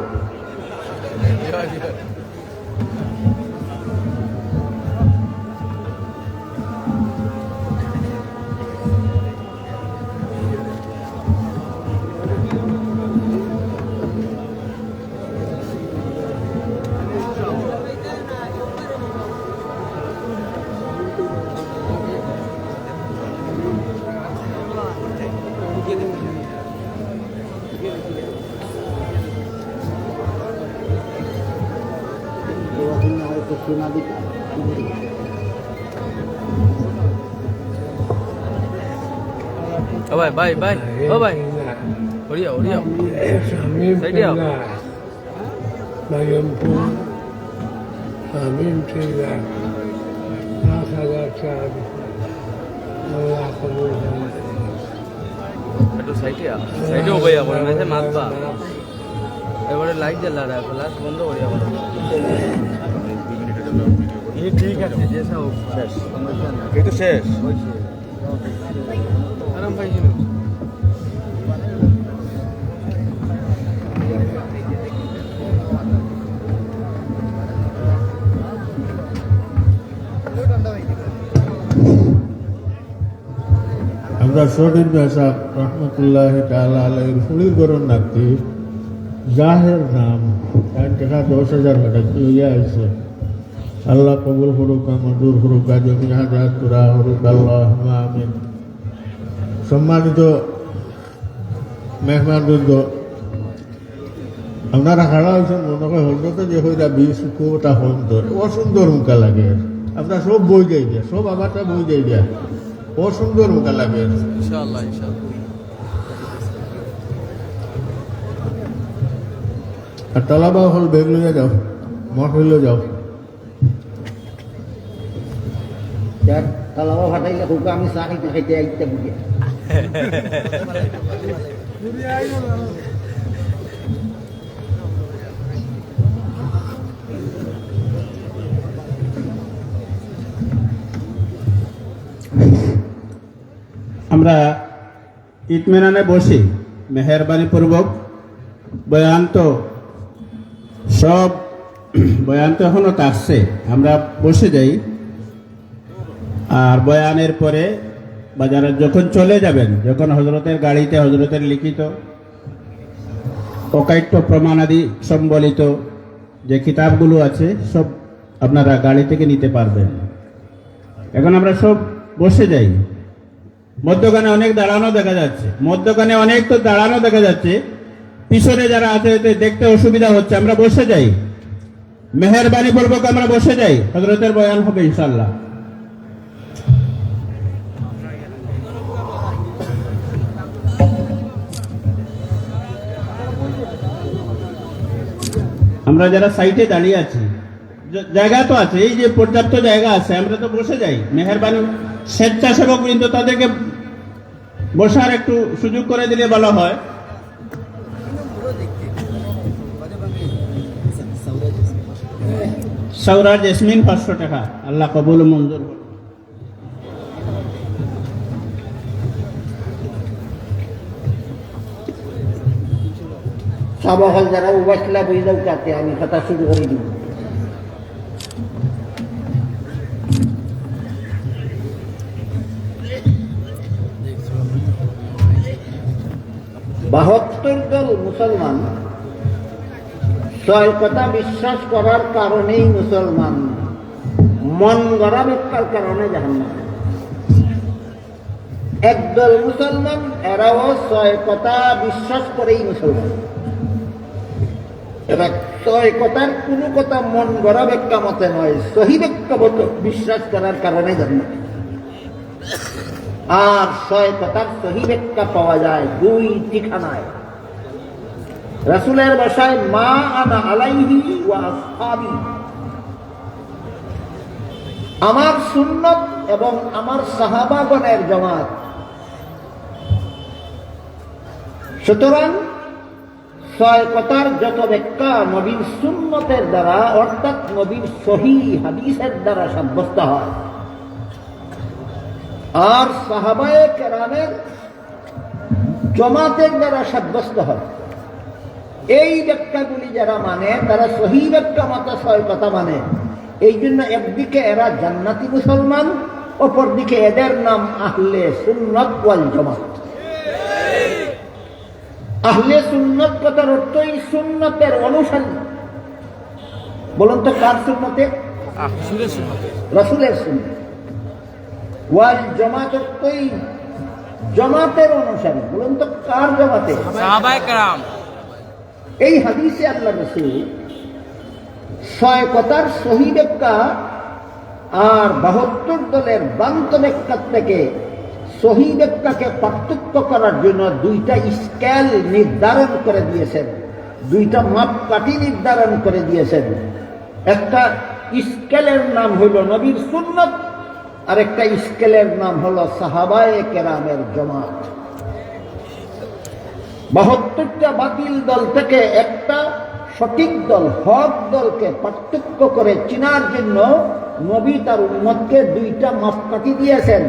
Oh bye bye bye. Oh bye. Oria oria. Say dia. Mayempun amin tidak masalah cari Allah kabulkan. Aduh say dia. Say dia bhai apne mese mat ba. এবারে লাইট জ্বালা রাখা ফ্লাশ বন্ধ করি আবার ये ठीक है जैसा हो शेष ये तो शेष आराम भाई जी আমরা শরীর সাহেব রহমতুল্লাহ তাআলা আলাইহির ফুলির গরণ নাকি জাহের নাম টাকা 10,000 টাকা ইয়া আছে। আল্লাহ কবুল করুক, মঞ্জুর করুক, জমি হাজার তুরা হরুক, আল্লাহুম্মা আমিন। সম্মানিত মেহমানবৃন্দ, আপনারা খাড়া হয়েছেন মনে হয় হজরতে যে হইরা 20 কোটা সুন্দর অসুন্দর মুখা লাগে। আপনার সব বই যাই দিয়া, সব আমারটা বই যাই দিয়া, অসুন্দর মুখা লাগে। ইনশাআল্লাহ ইনশাআল্লাহ। আর তলাবা হল বেগ লইয়া যাও, মঠ হইলে যাও। তালাবা ফাটাইলে খুব আমি চা খাইতে খাইতে আইতে বুঝে আমরা ইতমিনানে বসি, মেহরবানি পূর্বক বয়ান তো সব বয়ান তো এখনো আসছে, আমরা বসে যাই। আর বয়ানের পরে বাজারে যখন চলে যাবেন, যখন হজরতের গাড়িতে হজরতের লিখিত অকাট্য প্রমাণাদি সম্বলিত যে কিতাবগুলো আছে সব আপনারা গাড়ি থেকে নিতে পারবেন। এখন আমরা সব বসে যাই। মধ্যখানে অনেক দাঁড়ানো দেখা যাচ্ছে, মধ্যখানে অনেক তো দাঁড়ানো দেখা যাচ্ছে, পিছনে যারা আছে দেখতে অসুবিধা হচ্ছে, আমরা বসে যাই। মেহেরবানি পূর্বক আমরা বসে যাই, হযরতের বয়ান হবে ইনশাআল্লাহ। আমরা যারা সাইটে দাঁড়িয়ে আছি, জায়গা তো আছে, এই যে পর্যাপ্ত জায়গা আছে, আমরা তো বসে যাই। মেহেরবানি স্বেচ্ছাসেবক কিন্তু তাদেরকে বসার একটু সুযোগ করে দিলে ভালো হয়। সৌরা জেসমিন 500 টাকা, আল্লাহ কবুল ও মঞ্জুর করুন। সাবহল যারা উবাসলা বই যাও কাতে আমি কথা শুরু করে দিব। বাহাত্তর দল মুসলমান ছয় কথা বিশ্বাস করার কারণেই মুসলমান, মন গড়া ব্যাখ্যার কারণে জাহান্নাম। একদল মুসলমান এরাও ছয় কথা বিশ্বাস করেই মুসলমান। এরা ছয় কথার কোনো কথা মন গড়া ব্যাখ্যা মতে নয়, সহি ব্যাখ্যা মতো বিশ্বাস করার কারণে জান্নাত। আর ছয় কথার সহি ব্যাখ্যা পাওয়া যায় দুই ঠিকানায়। রাসূলের ভাষায় মা আনা আলাইহি ওয়া আসহাবি, আমার সুন্নত এবং আমার সাহাবাগণের জামাত। সুতরাং ছয় কথার যত ব্যাখ্যা নবীর সুন্নতের দ্বারা অর্থাৎ নবীর সহিহ হাদিসের দ্বারা সাব্যস্ত হয়, আর সাহাবায়ে কেরামের জামাতের দ্বারা সাব্যস্ত হয়। এই ব্যাখ্যাগুলি যারা মানে তারা সহিহ ব্যাখ্যা মতো ছয় কথা মানে। এই জন্য একদিকে এরা জান্নাতি মুসলমান, অপরদিকে এদের নাম আহলে সুন্নাত ওয়াল জামাত। আহলে সুন্নাত কথার অর্থই সুন্নতের অনুসারী। বলুন তো কার সুন্নতে? রাসূলের সুন্নাত। ওয়াল জামাত অর্থই জামাতের অনুসারী। বলুন তো কার জামাতে? সাহাবায়ে কেরাম। এই হাদিসে আল্লাহ রাসূল ছয় কথার সহি ব্যাখ্যা আর 72 দলের ভ্রান্ত ব্যাখ্যা থেকে সহি ব্যাখ্যাকে পার্থক্য করার জন্য দুইটা স্কেল নির্ধারণ করে দিয়েছেন, দুইটা মাপকাঠি নির্ধারণ করে দিয়েছেন। একটা স্কেলের নাম হলো নবীর সুন্নাত, আর একটা স্কেলের নাম হলো সাহাবায়ে কেরামের জামাত। 72টা বাতিল দল থেকে একটা সঠিক দল, হক দলকে পার্থক্য করে চিনার জন্য নবী তার উম্মতকে দুইটা মাপকাঠি দিয়েছেন।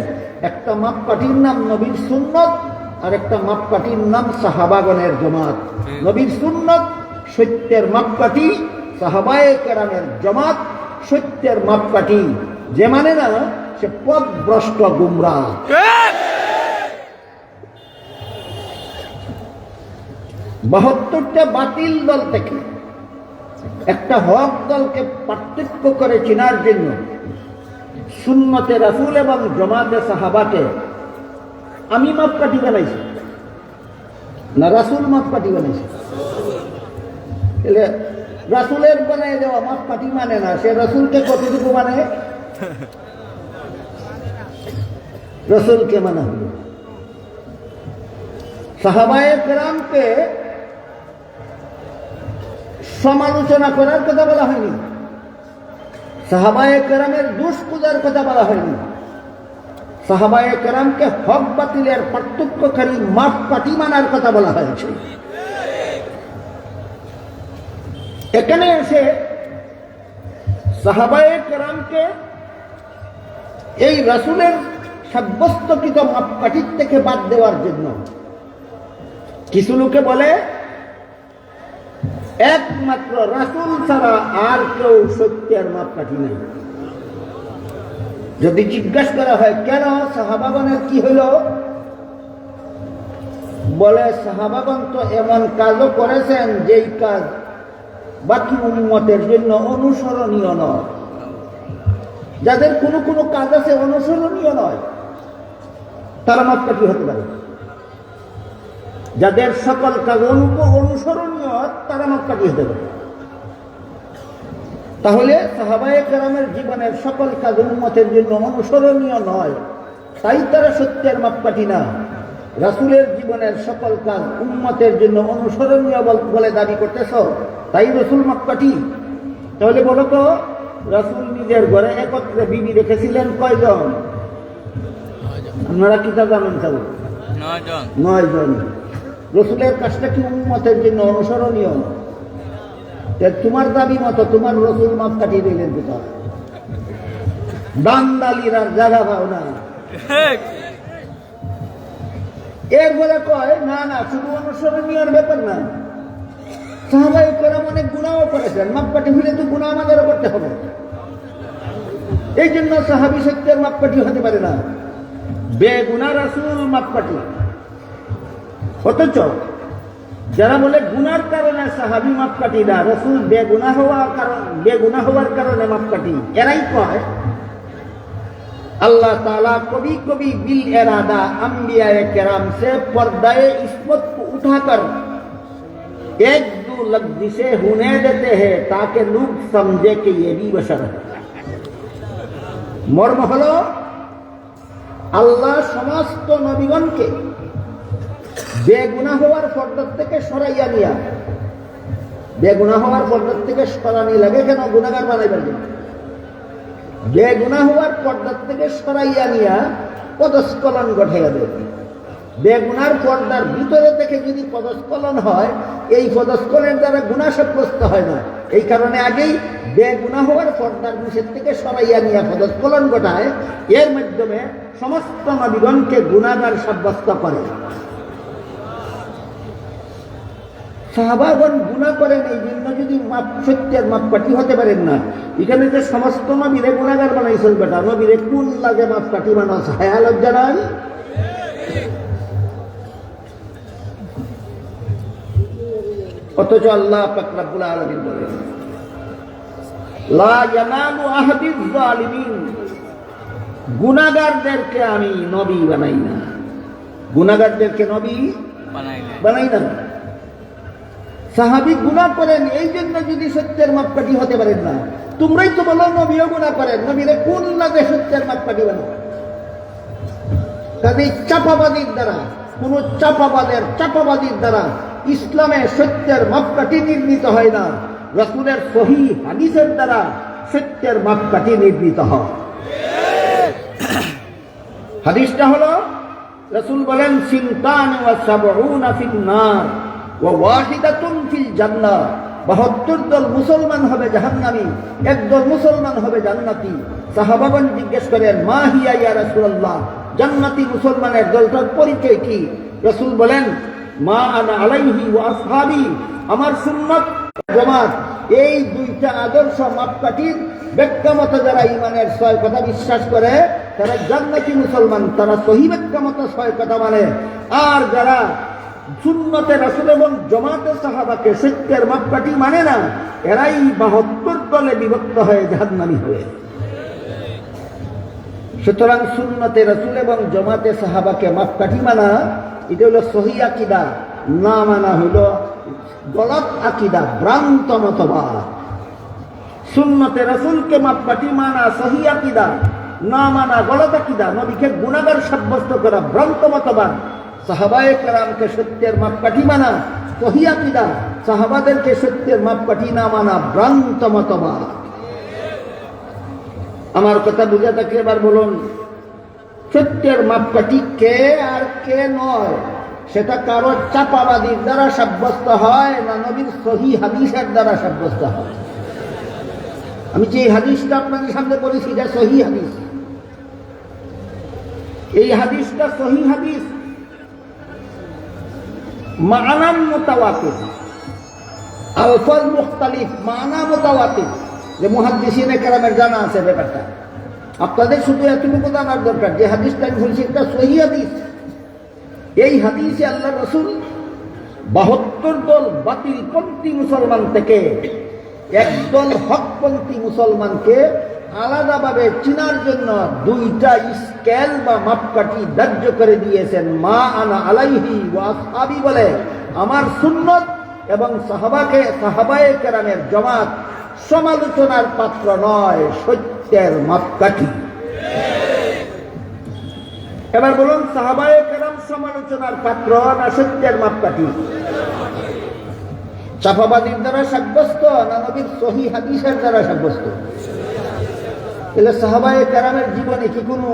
একটা মাপকাঠির নাম নবীর সুন্নত, আর একটা মাপকাঠির নাম সাহাবাগণের জামাত। নবীর সুন্নত সত্যের মাপকাঠি, সাহাবায়ে কেরামের জামাত সত্যের মাপকাঠি। যে মানে না সে পথভ্রষ্ট গুমরাহ। 72টা বাতিল দল থেকে একটা হক দলকে পার্থক্য করে চিনার জন্য সুন্নতে রাসূল এবং জামাতে সাহাবাকে আমি মাপকাঠি বানাইছি না রাসূল মাপকাঠি বানাইছি? রাসূলের বানায় দেওয়া মাপকাঠি মানে না, সে রাসূলকে কতটুকু মানে? রাসূলকে মানা হলো। সাহাবায়ে কেরামকে সমালোচনা করার কথা বলা হয়নি, সাহাবায়ে কেরামের দোষ খোঁজার কথা বলা হয়নি, সাহাবায়ে কেরামকে হক বাতিলের পার্থক্যকারী মাপকাঠি মানার কথা বলা হয়েছে। এখানে এসে সাহাবায়ে কেরামকে এই রাসূলের সাব্যস্তকৃত মাপকাঠির থেকে বাদ দেওয়ার জন্য কিছু লোকে বলে একমাত্র রাসূল ছাড়া আর কেউ সত্যের মাপকাঠি নেই। যদি জিজ্ঞাসা করা হয় কেন সাহাবাগণের কি হলো, বলে সাহাবাগণ তো এমন কাজও করেছেন যেই কাজ বাকি উম্মতের জন্য অনুসরণীয় নয়। যাদের কোনো কোনো কাজ আছে অনুসরণীয় নয়, তারা মাপকাঠি হতে পারে। যাদের সকল কাজ অনুসরণীয়, তারা মাপকাঠি হতে পারে। তাহলে সাহাবায়ে কেরামের জীবনের সকল কাজ উম্মতের জন্য অনুসরণীয় নয়, তাই তারা সত্যের মাপকাঠি না। রাসূলের জীবনের সকল কাজ উম্মতের জন্য অনুসরণীয় বলে দাবি করতেছ, তাই রাসূল মাপকাঠি। তাহলে বলো তো, রাসূল নিজের ঘরে একত্রে বিবি রেখেছিলেন কয়জন? আপনারা কি তা জানেন? 9 জন। রাসূলের কাজটা কি উম্মতের জন্য অনুসরণীয়? তোমার দাবি মতো তোমার রাসূল মাপকাঠি দিলেন কোথায়? দান্দালির আর জায়গা পাও না। এরপরে কয় না না, শুধু অনুসরণীয় ব্যাপার না, সাহাবায়ে কেরাম অনেক গুনাহও করেছেন, মাপকাঠি হলে তো গুনাহ আমাদেরও করতে হবে। এই জন্য সাহাবী সত্যের মাপকাঠি হতে পারে না, বেগুনাহ রাসূল মাপকাঠি। অথচ যারা বলে গুনার কারণে সাহাবী মাপকাঠি না, রাসূল বেগুনাহ হওয়ার কারণে মাপকাঠি, এরাই কয় अल्लाह ताला कभी कभी बिल इरादा अंबियाए किराम से पर्दाए इस्मत को उठाकर 1-2 लफ्ज़ें होने देते हैं ताकि लोग समझे कि ये भी बशर है। मर्म हलो আল্লাহ সমস্ত নবীগণকে বেগুনাহ হওয়ার পর্দা থেকে সরাইয়া নিয়া, বেগুনাহ হওয়ার পর্দা থেকে সরানি লাগে কেন? গুনাহগার বানাইবার জন্য। বেগুনাহ হওয়ার পর্দা থেকে সরাইয়া নিয়া পদস্খলন ঘটাইয়া দেবে। বেগুনার পর্দার ভিতরে থেকে যদি পদস্খলন হয়, এই পদস্খলনের দ্বারা গুনাহ সাব্যস্ত হয় না। এই কারণে আগেই বেগুনাহ হওয়ার পর্দার নিষেধ থেকে সরাইয়া নিয়া পদস্খলন ঘটায়, এর মাধ্যমে সমস্ত নবীগণকে গুনাহগার সাব্যস্ত করে। সাহাবাগণ গুনাহ করেন, এই জন্য যদি সত্যের মাপকাঠি হতে পারেন না। এখানে যে সমস্ত নবীরে গুনাহগার বানাইছেন, বেটা নবীরে কোন লাগে মাপকাঠি বানাস? হায়া লজ্জা নাই? অথচ আল্লাহ পাক রব্বুল আলামিন বলেন লা ইয়ানালু আহাদিজ জালিমিন, গুনাহগারদেরকে আমি নবী বানাই না, গুনাহগারদেরকে নবী বানাই না। সাহাবী গুনাহ করেন, এই জন্য যদি সত্যের মাপকাঠি হতে পারেন না। তোমরাই তো বলো নবীও গুনাহ করেন, নবীরে কোন লাগে সত্যের মাপকাঠি বানাও? কাজেই চাপাবাদীর দ্বারা, কোন চাপাবাদীর দ্বারা ইসলামে সত্যের মাপকাঠি নির্মিত হয় না, রাসূলের সহিহ হাদিসের দ্বারা সত্যের মাপকাঠি নির্মিত হয়। হাদিসটা হলো, রাসূল বলেন সিনতান ওয়া সাবউনা ফিন নার ওয়া ওয়াহিদাতুন ফিল জান্নাহ, 72 দল মুসলমান হবে জাহান্নামী, 1 দল মুসলমান হবে জান্নাতি। সাহাবাগণ জিজ্ঞেস করেন মা হিয়া ইয়া রাসূলুল্লাহ, জান্নাতি মুসলমানের দলটার পরিচয় কি? রাসূল বলেন মা আনা আলাইহি ওয়া আসহাবি, আমার সুন্নাত জামাত, এই দুইটা আদর্শ মাপকাঠির ব্যাখ্যা মতো যারা ইমানের 6 কথা বিশ্বাস করে তারা জান্নাতি মুসলমান, তারা সহিহ ব্যাখ্যা মতো 6 কথা মানে। আর যারা সুন্নতে রাসূল এবং জামাতে সাহাবাকে সত্যের মাপকাঠি মানে না, এরাই 72 দলে বিভক্ত হয়ে জাহান্নামী হবে। সুতরাং সুন্নতে রাসূল এবং জামাতে সাহাবাকে মাপকাঠি মানা, এটা হলো সহিহ আকীদা, না মানা হলো গলত আকীদা, ভ্রান্ত মতবাদ। সুন্নতে রাসূলকে মাপকাঠি মানা সহিহ আকীদা, না মানা গলত আকীদা, নবীকে গুনাহগার সাব্যস্ত করা ভ্রান্ত মতবাদ। সাহাবায়ে কেরামকে সত্যের মাপকাঠি মানা সহিহ আকীদা, সাহাবাদেরকে সত্যের মাপকাঠি না মানা ভ্রান্ত মতবাদ। আমার কথা বুঝে থাকলে এবার বলুন, সত্যের মাপকাঠি কে আর কে নয়, সেটা কারো চাপাবাদীর দ্বারা সাব্যস্ত হয় না নবীর সহিহ হাদিসের দ্বারা সাব্যস্ত হয়? আমি যে হাদিসটা আপনাদের সামনে বলেছি, এটা সহিহ হাদিস। এই হাদিসটা সহিহ হাদিস, মানান মুতাওয়াতির। আলফাজ মুখতালিফ, মানা মুতাওয়াতির, যে মুহাদ্দিসিনে কেরামের জানা আছে ব্যাপারটা। আপনাদের শুধু এতটুকু জানার দরকার যে হাদিসটা আমি বলছি একটা সহিহ হাদিস। এই হাদিসে আল্লাহ রাসূল 72 দল বাতিলপন্থী মুসলমান থেকে একদল হকপন্থী মুসলমানকে আলাদাভাবে চিনার জন্য 2টা স্কেল বা মাপকাঠি ধার্য করে দিয়েছেন। মা আনা আলাইহি ওয়া আসহাবি বলে আমার সুন্নত এবং সাহাবায়ে কেরামের জামাত সমালোচনার পাত্র নয়, সত্যের মাপকাঠি। এবার বলুন, সাহাবায়ে কেরাম সমালোচনার পাত্র না সত্যের মাপকাঠি? চাপাবাদীর দ্বারা সাব্যস্ত না নবীর সহিহ হাদিসের দ্বারা সাব্যস্ত? তাহলে সাহাবায়ে কেরামের জীবনে কি কোনো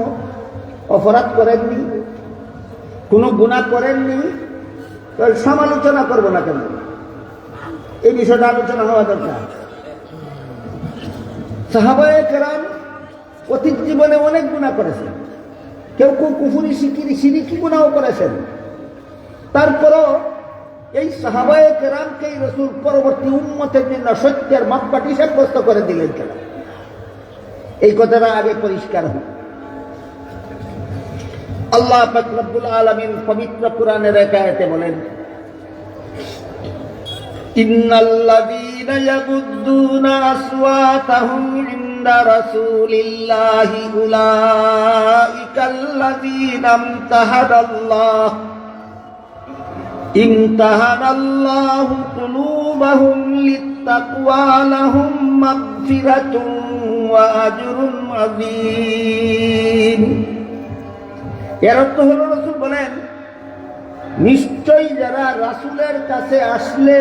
অপরাধ করেননি, কোনো গুনাহ করেননি? তাহলে সমালোচনা করব না কেন? এই বিষয়টা আলোচনা হওয়া দরকার। সাহাবায়ে কেরাম অতীত জীবনে অনেক গুনাহ করেছেন, কেউ কেউ কুফরি শিরকি গুনাহ করেছেন। তারপরও এই সাহাবায়ে কেরামকেই রাসূল পরবর্তী উম্মতের জন্য সত্যের মাপকাঠি সাব্যস্ত করে দিলেন কেন? এই কথাটা আগে পরিষ্কার হোক। আল্লাহ পাক রব্বুল আলামিন পবিত্র কোরআনের এক আয়াতে বলেন, ইন্নাল্লাযীনা ইয়াগুদ্দুনা আসওয়াতাহুম ইনদা রাসূলিল্লাহি উলাইকাল্লাযীনা ইমতাহানাল্লাহু কুলুবাহুম লিত্তাকওয়া লাহুম মাগফিরাতুন ওয়া আজরুন আযীম। এর অর্থ হলো, রাসূল বলেন, নিশ্চয়ই যারা রাসূলের কাছে আসলে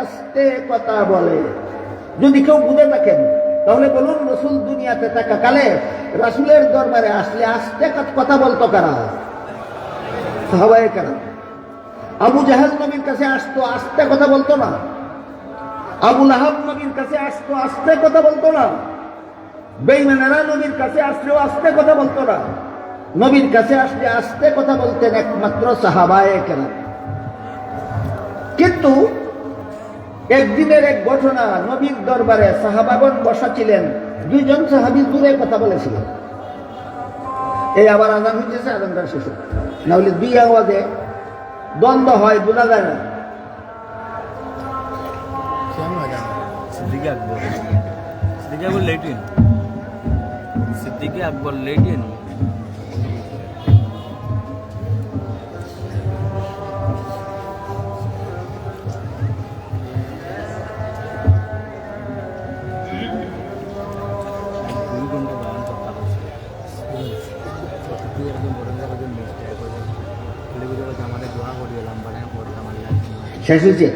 আস্তে কথা বলে। যদি কেউ বুঝে থাকেন তাহলে বলুন, রাসূল দুনিয়াতে থাকাকালে রাসূলের দরবারে আসলে আস্তে কথা বলতো কারা? সাহাবায়ে কেরাম। আবু জাহেল নবীর কাছে আসতো, আস্তে কথা বলতো না? আবু লাহাব নবীর কাছে আসতো, আস্তে কথা বলতো না? বেঈমানেরা নবীর কাছে আসলেও আস্তে কথা বলতো না? নবীর কাছে আসলে আস্তে কথা বলতেন একমাত্র সাহাবায়ে কেরাম। কিন্তু একদিনের এক ঘটনা, নবীর দরবারে সাহাবাগণ বসা ছিলেন, 2 জন সাহাবী দূরে কথা বলেছিলেন। এই আবার আযান হইতেছে, আযানটা শেষ হোক, না হলে 2 আওয়াজে দ্বন্দ্ব হয়, বোঝা যায় না। সিদ্দিকে আকবর লেটিন, সিদ্দিকে আকবর লেটিন। শেষ হয়েছে।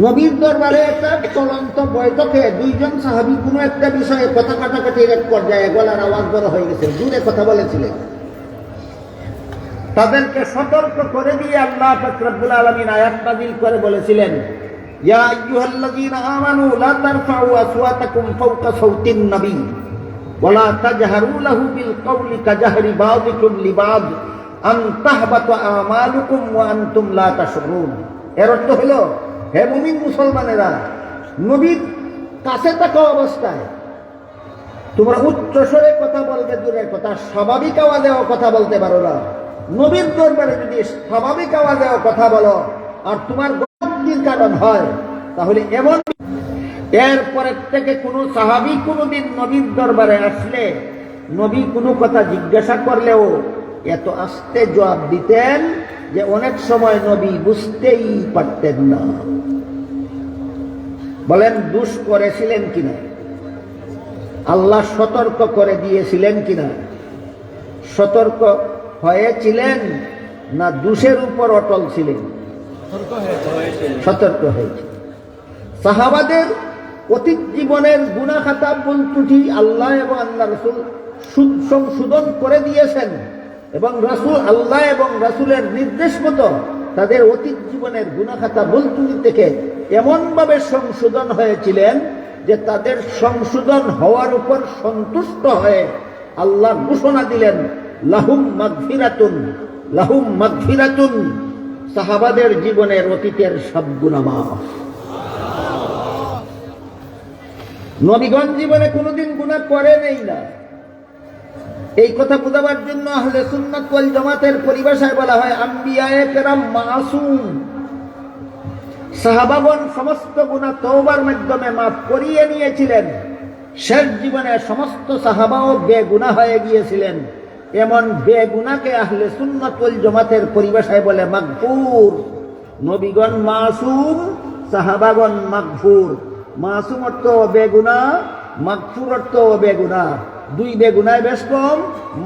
নবীর দরবারে একটা চলন্ত বৈঠকে 2 জন সাহাবী কোনো একটা বিষয়ে কথা কাটাকাটির এক পর্যায়ে গলার আওয়াজ বড় হয়ে গেছে, জোরে কথা বলেছিলেন। তাদেরকে সতর্ক করে দিয়ে আল্লাহ পাক রব্বুল আলামিন আয়াত নাযিল করে বলেছিলেন, ইয়া আইয়ুহাল্লাযীনা আমানু লা তারফাউ আসওয়াতাকুম ফাওকা সাওতিন নবী ওয়া লা তাজহারু লাহু বিল কওলি কাজাহরি বাযিকুম লিবাদ আন তাহবাতা আমালুকুম ওয়া আনতুম লা তাশউরুন। এর অর্থ হলো, হে মুমিন মুসলমানেরা, নবীর কাছে থাকা অবস্থায় তোমরা উচ্চ স্বরে কথা বলবে দূরের কথা, স্বাভাবিক আওয়াজেও কথা বলতে পারো না। নবীর দরবারে যদি স্বাভাবিক আওয়াজেও কথা বলো আর তোমার গতির কারণ হয়, তাহলে এমন এরপরের থেকে কোনো সাহাবী কোনোদিন নবীর দরবারে আসলে নবী কোনো কথা জিজ্ঞাসা করলেও এত আস্তে জবাব দিতেন যে অনেক সময় নবী বুঝতেই পারতেন না। বলেন, দোষ করেছিলেন কিনা? আল্লাহ সতর্ক করে দিয়েছিলেন কিনা? সতর্ক হয়েছিলেন না দোষের উপর অটল ছিলেন? সতর্ক হয়েছে। সাহাবাদের অতীত জীবনের গুনাহ খাতা ভুল ত্রুটি আল্লাহ এবং আল্লাহ রাসূল সংশোধন করে দিয়েছেন, এবং রাসূল আল্লাহ এবং রাসূলের নির্দেশ মতো তাদের অতীত জীবনের গুনাহ খাতা ভুল ত্রুটি থেকে এমনভাবে সংশোধন হয়েছিলেন যে তাদের সংশোধন হওয়ার উপর সন্তুষ্ট হয়ে আল্লাহ ঘোষণা দিলেন, লাহুম মাগফিরাতুন, লাহুম মাগফিরাতুন, সাহাবাদের জীবনের অতীতের সব গুনাহ মাফ। নবীগণ জীবনে কোনোদিন গুনাহ করে নেই না। এই কথা বোঝাবার জন্য আহলে সুন্নাত ওয়াল জামাতের পরিভাষায় বলা হয় আম্বিয়ায়ে কেরাম মাসুম। সাহাবাগণ সমস্ত গুনাহ তওবার মাধ্যমে মাফ করিয়ে নিয়েছিলেন। শেষ জীবনে সমস্ত সাহাবাও বেগুনাহ হয়ে গিয়েছিলেন। এমন বেগুনাহকে আহলে সুন্নাত ওয়াল জামাতের পরিভাষায় বলে মাগফুর। নবীগণ মাসুম, সাহাবাগণ মাগফুর। মাসুম অর্থ বেগুনাহ, মাগফুর অর্থ বেগুনাহ। দুই বেগুনায় বেশ কম।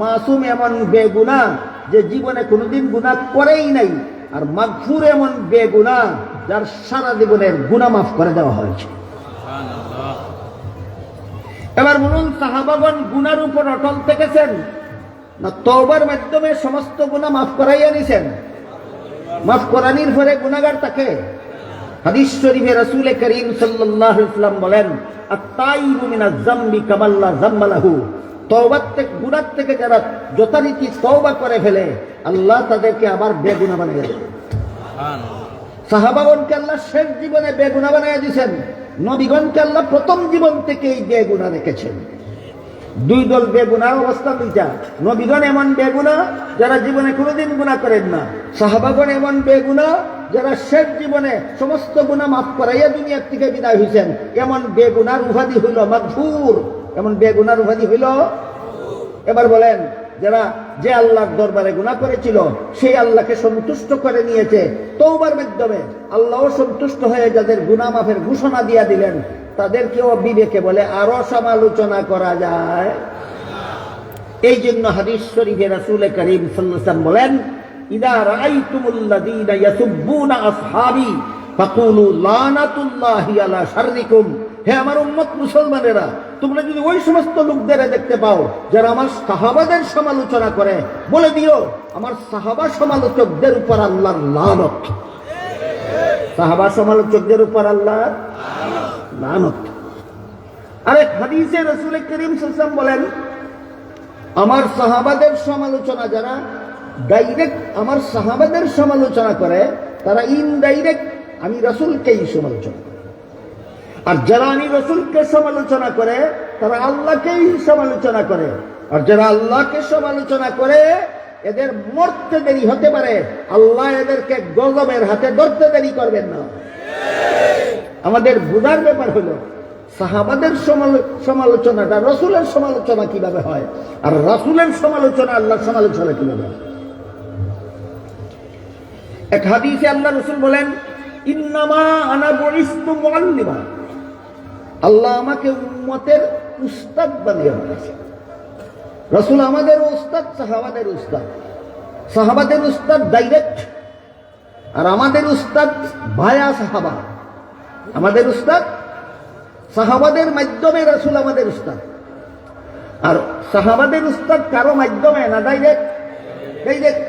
মাসুম এমন বেগুনাহ যে জীবনে কোনোদিন গুনাহ করেই নাই, আর মাগফুর এমন বেগুনাহ যার সারা জীবনের গুনাহ মাফ করে দেওয়া হয়েছে। এবার বলুন, সাহাবাগণ গুনার উপর অটল থেকেছেন না তওবার মাধ্যমে সমস্ত গুনাহ মাফ করাইয়া নিছেন? মাফ করানির পরে গুনাহগার তাকে। হাদিস শরীফে রাসূল করিম সাল্লাল্লাহু আলাইহি ওয়াসাল্লাম বলেন, আত-তাইবু মিনাজ যামবি কামাল্লা যামবা লাহু। তওবার থেকে, গুনাহ থেকে যারা যথারীতি তওবা করে ফেলে, আল্লাহ তাদেরকে আবার বেগুনাহ বানিয়ে দেন। সাহাবাগণকে আল্লাহ শেষ জীবনে বেগুনাহ বানিয়ে দিয়েছেন। নবীগণকে আল্লাহ প্রথম জীবন থেকেই বেগুনাহ রেখেছেন। দুই দল বেগুনাহ অবস্থা দুইটা। নবীগণ এমন বেগুনাহ যারা জীবনে কোনোদিন গুনাহ করেন না। সাহাবাগণ এমন বেগুনাহ যারা শেষ জীবনে সমস্ত গুনাহ মাফ করাইয়া দুনিয়ার থেকে বিদায় হয়েছেন। এমন বেগুনার উপাধি হইল মাগফুর। এমন বেগুনার উপাধি হইল। এবার বলেন, যারা যে আল্লাহর দরবারে গুনাহ করেছিল সেই আল্লাহকে সন্তুষ্ট করে নিয়েছে তওবার মাধ্যমে, আল্লাহও সন্তুষ্ট হয়ে যাদের গুনাহ মাফের ঘোষণা দিয়ে দিলেন, তাদেরকেও বিবেকে বলে আরো সমালোচনা করা যায়। এই জন্য হাদিস শরীফে রাসূল করিম সাল্লাল্লাহু আলাইহি ওয়াসাল্লাম বলেন, ইদা রাআইতুমুল্লাযীনা ইয়াসুব্বুনা আসহাবি ফাকুলু লানাতুল্লাহি আলা শাররিকুম। হে আমার উম্মত মুসলমানেরা, তোমরা যদি ওই সমস্ত লোকদের দেখতে পাও যারা আমার সাহাবাদের সমালোচনা করে, বলে দিও আমার সাহাবা সমালোচকদের উপর আল্লাহর লানত। সাহাবা সমালোচকদের উপর আল্লাহর লানত। আরেক হাদিসে রাসূল করিম সাল্লাল্লাহু আলাইহি ওয়াসাল্লাম বলেন, আমার সাহাবাদের সমালোচনা যারা ডাইরেক্ট আমার সাহাবাদের সমালোচনা করে, তারা ইনডাইরেক্ট আমি রাসূলকেই সমালোচনা করে। আর যারা আমি রাসূলকে সমালোচনা করে তারা আল্লাহকেই সমালোচনা করে। আর যারা আল্লাহকে সমালোচনা করে এদের মরতে দেরি হতে পারে, আল্লাহ এদেরকে গজবের হাতে ধরতে দেরি করবেন না। আমাদের বুঝার ব্যাপার হলো সাহাবাদের সমালোচনাটা রাসূলের সমালোচনা কিভাবে হয়, আর রাসূলের সমালোচনা আল্লাহর সমালোচনা কিভাবে হয়। এক হাদিসে আল্লাহ রাসূল বলেন, ইন্নামা আনা বুইস্তু মুআল্লিমা। আল্লাহ আমাকে উম্মতের উস্তাদ বানিয়ে দিয়েছে। রাসূল আমাদের উস্তাদ, সাহাবাদের উস্তাদ। সাহাবাদের উস্তাদ ডাইরেক্ট, আর আমাদের উস্তাদ ভায়া সাহাবা। আমাদের উস্তাদ সাহাবাদের মাধ্যমে, রাসূল আমাদের উস্তাদ। আর সাহাবাদের উস্তাদ কারো মাধ্যমে না, ডাইরেক্ট। ডাইরেক্ট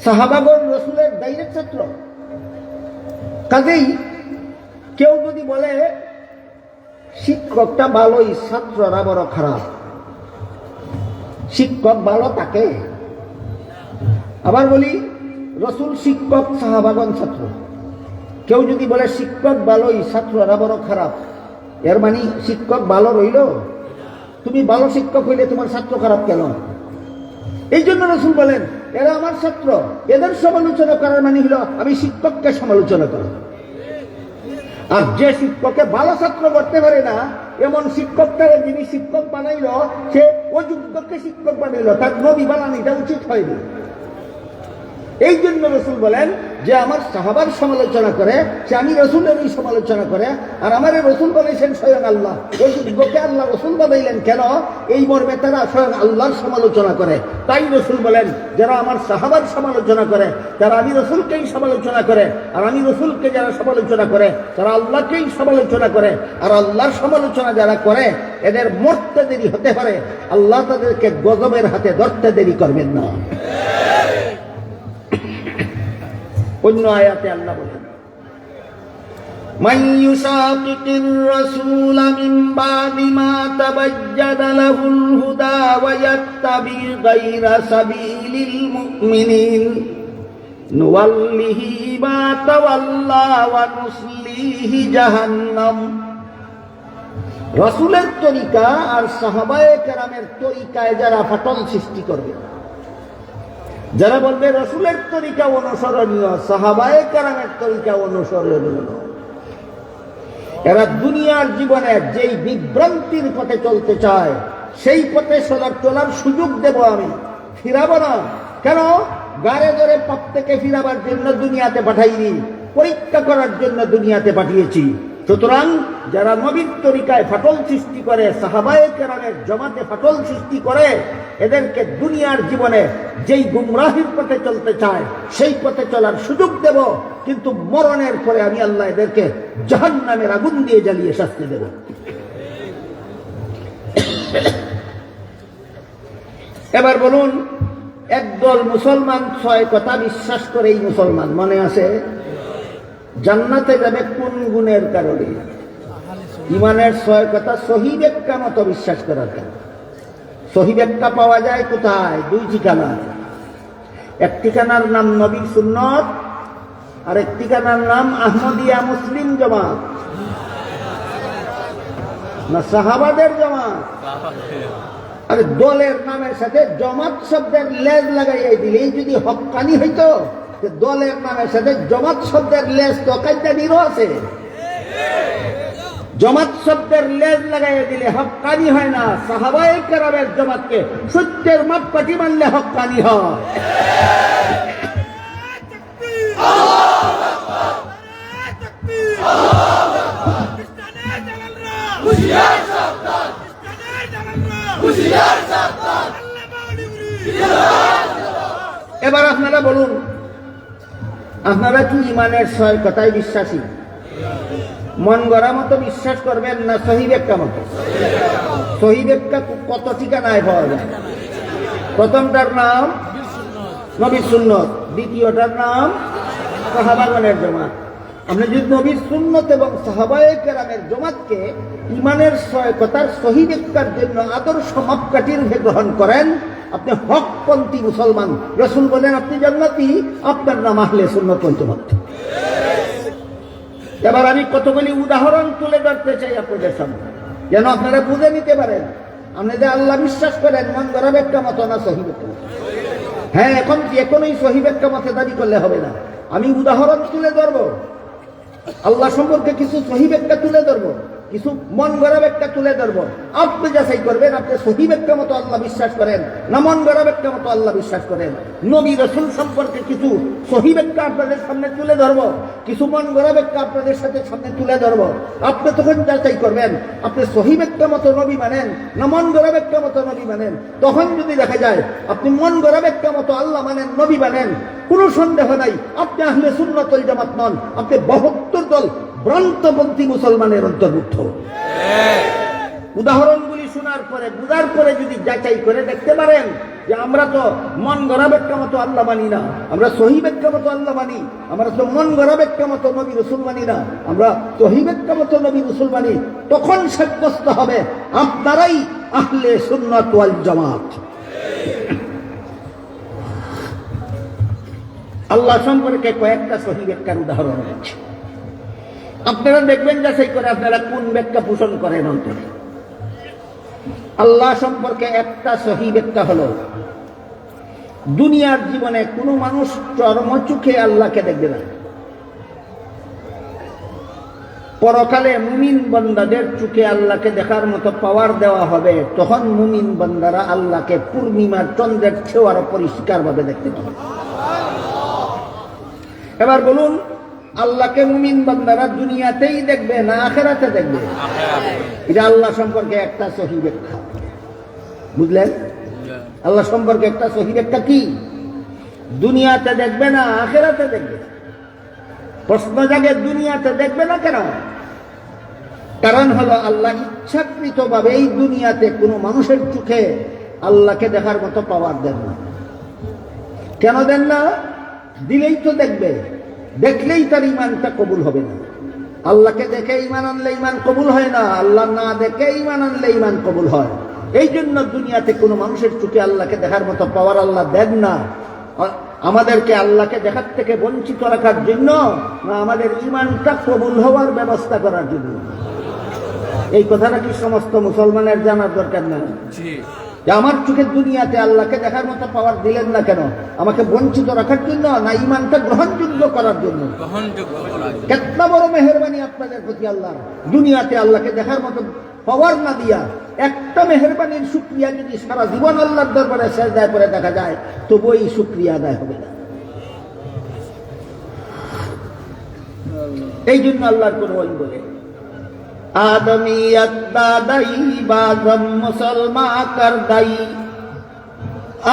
সাহাবাগণ রাসূলের ডাইরেক্ট ছাত্র। কাজেই কেউ যদি বলে শিক্ষকটা ভালোই, ছাত্ররা বড় খারাপ, শিক্ষক ভালো তাকে। আবার বলি রাসূল শিক্ষক, সাহাবাগণ ছাত্র। কেউ যদি বলে শিক্ষক ভালোই, ছাত্ররা বড় খারাপ, এর মানে শিক্ষক ভালো রইল? তুমি ভালো শিক্ষক হইলে তোমার ছাত্র খারাপ কেন? এই জন্য রাসূল বলেন এরা আমার ছাত্র, এদের সমালোচনা করার মানে হলো আমি শিক্ষককে সমালোচনা করা। আর যে শিক্ষককে ভালো ছাত্র করতে পারে না, এমন শিক্ষকটাকে যিনি শিক্ষক বানাইল সে অযোগ্যকে শিক্ষক বানাইল, তার নবী বানানিটা উচিত হয়নি। এই জন্য রাসূল বলেন যে আমার সাহাবার সমালোচনা করে সে আমি রাসূলেরই সমালোচনা করে। আর আমার রাসূল বলেছেন স্বয়ং আল্লাহ, অযোগ্যকে আল্লাহ রাসূল বানাইলেন কেন? এই মর্মে তারা স্বয়ং আল্লাহর সমালোচনা করে। তাই রাসূল বলেন যারা আমার সাহাবার সমালোচনা করে তারা আমি রাসূলকেই সমালোচনা করে, আর আমি রাসূলকে যারা সমালোচনা করে তারা আল্লাহকেই সমালোচনা করে। আর আল্লাহর সমালোচনা যারা করে এদের মরতে দেরি হতে পারে, আল্লাহ তাদেরকে গজবের হাতে ধরতে দেরি করবেন না। অন্য আয়াতে আল্লাহ বলেন, মান ইউশাকিকির রাসূলা মিন বাদি মা তাবায়্যানা লাহুল হুদা ওয়া ইয়াত্তাবি গায়রা সাবিলিল মুমিনিন নুওয়াল্লিহি মা তাওয়াল্লা ওয়া নুসলিহি জাহান্নাম। রাসূলের তরিকা আর সাহাবায়ে কেরামের তরিকায় যারা ফাটল সৃষ্টি করবে, যারা বলবে রাসূলের তরিকা অনুসরণীয়, সাহাবায়ে কেরামের তরিকা অনুসরণীয়, এরা দুনিয়ার জীবনে যেই বিভ্রান্তির পথে চলতে চায় সেই পথে চলার সুযোগ দেব আমি, ফিরাবো না। কেন? গাড়ে ধরে পাপ থেকে ফিরাবার জন্য দুনিয়াতে পাঠাইনি, পরীক্ষা করার জন্য দুনিয়াতে পাঠিয়েছি। সুতরাং যারা নবীর তরিকায় ফাটল সৃষ্টি করে, সাহাবায়ে কেরামের জমাতে ফাটল সৃষ্টি করে, এদেরকে দুনিয়ার জীবনে যেই গুমরাহির পথে চলতে চায় সেই পথে চলার সুযোগ দেব, কিন্তু মরণের পরে আমি আল্লাহ এদেরকে জাহান্নামের আগুন দিয়ে জ্বালিয়ে শাস্তি দেব। এবার বলুন, একদল মুসলমান 6 কথা বিশ্বাস করে, এই মুসলমান মনে আছে জান্নাতে যাবে কোন গুণের কারণে? ইমানের 6 কথা সহি ব্যাখ্যা মতো বিশ্বাস করার কারণে। সহি ব্যাখ্যা পাওয়া যায় কোথায়? 2 ঠিকানা। এক ঠিকানার নাম নবীর সুন্নত, আর এক ঠিকানার নাম আহমদিয়া মুসলিম জামাত, না সাহাবাদের জামাত। আরে দলের নামের সাথে জামাত শব্দের লেজ লাগাইয়াই দিলেই যদি হক্কানি হইতো, দলের নামের সাথে জামাত শব্দের লেজ তো কাইদানিরও আছে। জামাত শব্দের লেজ লাগাইয়া দিলে হক্কানি হয় না। সাহাবায়ে কেরামের জামাতকে সত্যের মাপকাঠি মানলে হক্কানি হয়। এবার আপনারা বলুন, আপনারা কি ইমানের 6 কথায় বিশ্বাসী? মন গড়া মতো বিশ্বাস করবেন না সহি ব্যাখ্যা মতো? সহি ব্যাখ্যা কত ঠিকানায় পাওয়া যায়? প্রথমটার নাম নবীর সুন্নত, দ্বিতীয়টার নাম সাহাবাগণের জামাত। আপনি যদি নবীর সুন্নত এবং সাহাবায়ে কেরামের জামাতকে ইমানের 6 কথার সহি ব্যাখ্যার জন্য আদর্শ মাপকাঠির রূপে গ্রহণ করেন, আপনি হকপন্থী মুসলমান। রাসূল বলেন আপনি জান্নাতি, আপনার নাম আহলে সুন্নাত ওয়াল জামাত। এবার আমি কতগুলি উদাহরণ তুলে ধরতে চাই আপনাদের সামনে, যেন আপনারা বুঝে নিতে পারেন। আপনি যে আল্লাহ বিশ্বাস করেন, মন গড়া ব্যাখ্যা মতো না সহি ব্যাখ্যা মতো? হ্যাঁ, এখনই সহি ব্যাখ্যা মতে দাবি করলে হবে না। আমি উদাহরণ তুলে ধরবো, আল্লাহ সম্পর্কে কিছু সহি ব্যাখ্যা তুলে ধরবো, কিছু মন গড়া ব্যাখ্যা তুলে ধরবো। আপনি যাচাই করবেন আপনি সহি ব্যাখ্যা মতো আল্লাহ বিশ্বাস করেন না মন গড়া ব্যাখ্যা মতো আল্লাহ বিশ্বাস করেন। নবী রাসূল সম্পর্কে কিছু সহি ব্যাখ্যা আপনাদের সামনে তুলে ধরবো, কিছু মন গড়া ব্যাখ্যা আপনাদের সামনে তুলে ধরবো। আপনি তখন যাচাই করবেন আপনি সহি ব্যাখ্যা মতো নবী মানেন না মন গড়া ব্যাখ্যা মতো নবী মানেন। তখন যদি দেখা যায় আপনি মন গড়া ব্যাখ্যা মতো আল্লাহ মানেন, নবী মানেন, কোনো সন্দেহ নাই আপনি আহলে সুন্নাত ওয়াল জামাত নন, আপনি 72 দল ভ্রান্তপন্থী মুসলমানের অন্তর্ভুক্ত। উদাহরণগুলি শোনার পরে বুঝার পরে যদি যাচাই করে দেখতে পারেন যে আমরা তো মন গড়া ব্যাখ্যা মতো আল্লাহ মানি না, আমরা সহি ব্যাখ্যা মতো আল্লাহ মানি, আমরা তো মন গড়া ব্যাখ্যা মতো নবী রাসূল মানি না, আমরা সহি ব্যাখ্যা মতো নবী রাসূল মানি, তখন সাব্যস্ত হবে আপনারাই আহলে সুন্নাত ওয়াল জামাত। আল্লাহ সম্পর্কে কয়েকটা সহি ব্যাখ্যার উদাহরণ আছে, আপনারা দেখবেন যাচাই করে আপনারা কোন ব্যাখ্যা পোষণ করেন অন্তরে। আল্লাহ সম্পর্কে একটা সহি ব্যাখ্যা হলো, দুনিয়ার জীবনে কোনো মানুষ চর্মচোখে আল্লাহকে দেখবে না। পরকালে মুমিন বান্দাদের চোখে আল্লাহকে দেখার মতো পাওয়ার দেওয়া হবে, তখন মুমিন বান্দারা আল্লাহকে পূর্ণিমার চন্দ্রের চেয়ে আরো পরিষ্কার ভাবে দেখতে পাবে। এবার বলুন, আল্লাহকে মুমিন বান্দারা দুনিয়াতেই দেখবে না আখিরাতে দেখবে? এটা আল্লাহ সম্পর্কে একটা সহি ব্যাখ্যা। বুঝলেন? আল্লাহ সম্পর্কে একটা সহি ব্যাখ্যা কি? দুনিয়াতে দেখবে না আখিরাতে দেখবে। প্রশ্ন জাগে দুনিয়াতে দেখবে না কেন? কারণ হলো আল্লাহ ইচ্ছাকৃতভাবে এই দুনিয়াতে কোনো মানুষের চোখে আল্লাহকে দেখার মতো পাওয়ার দেন না। কেন দেন না? দিলেই তো দেখবে, দেখলেই তার ইমানটা কবুল হবে না। আল্লাহকে দেখে ইমান আনলে ইমান কবুল হয় না, আল্লাহ না দেখে ইমান আনলে ইমান কবুল হয়। এই জন্য দুনিয়াতে কোনো মানুষের চোখে আল্লাহকে দেখার মতো পাওয়ার আল্লাহ দেন না। আমাদেরকে আল্লাহকে দেখার থেকে বঞ্চিত রাখার জন্য, না আমাদের ঈমানটা কবুল হওয়ার ব্যবস্থা করার জন্য? এই কথাটা কি সমস্ত মুসলমানের জানার দরকার না? জি। যে আমার চোখের দুনিয়াতে আল্লাহকে দেখার মতো পাওয়ার দিলেন না কেন? আমাকে বঞ্চিত রাখার জন্য, না ঈমানটা গ্রহণযোগ্য করার জন্য? গ্রহণযোগ্য করার জন্য। কেতনা বড় মেহেরবানি আপনাদের প্রতি আল্লাহ, দুনিয়াতে আল্লাহকে দেখার মতো পাওয়ার না দিয়া একটা মেহেরবানির শুকরিয়া যদি সারা জীবন আল্লাহর দরবারে সেজদায় পড়ে দেখা যায়, তবু এই শুকরিয়া আদায় হবে না। এই জন্য আল্লাহর কোন ওই বলে आदमियत दादाई बाजम मुसलमा कर दाई,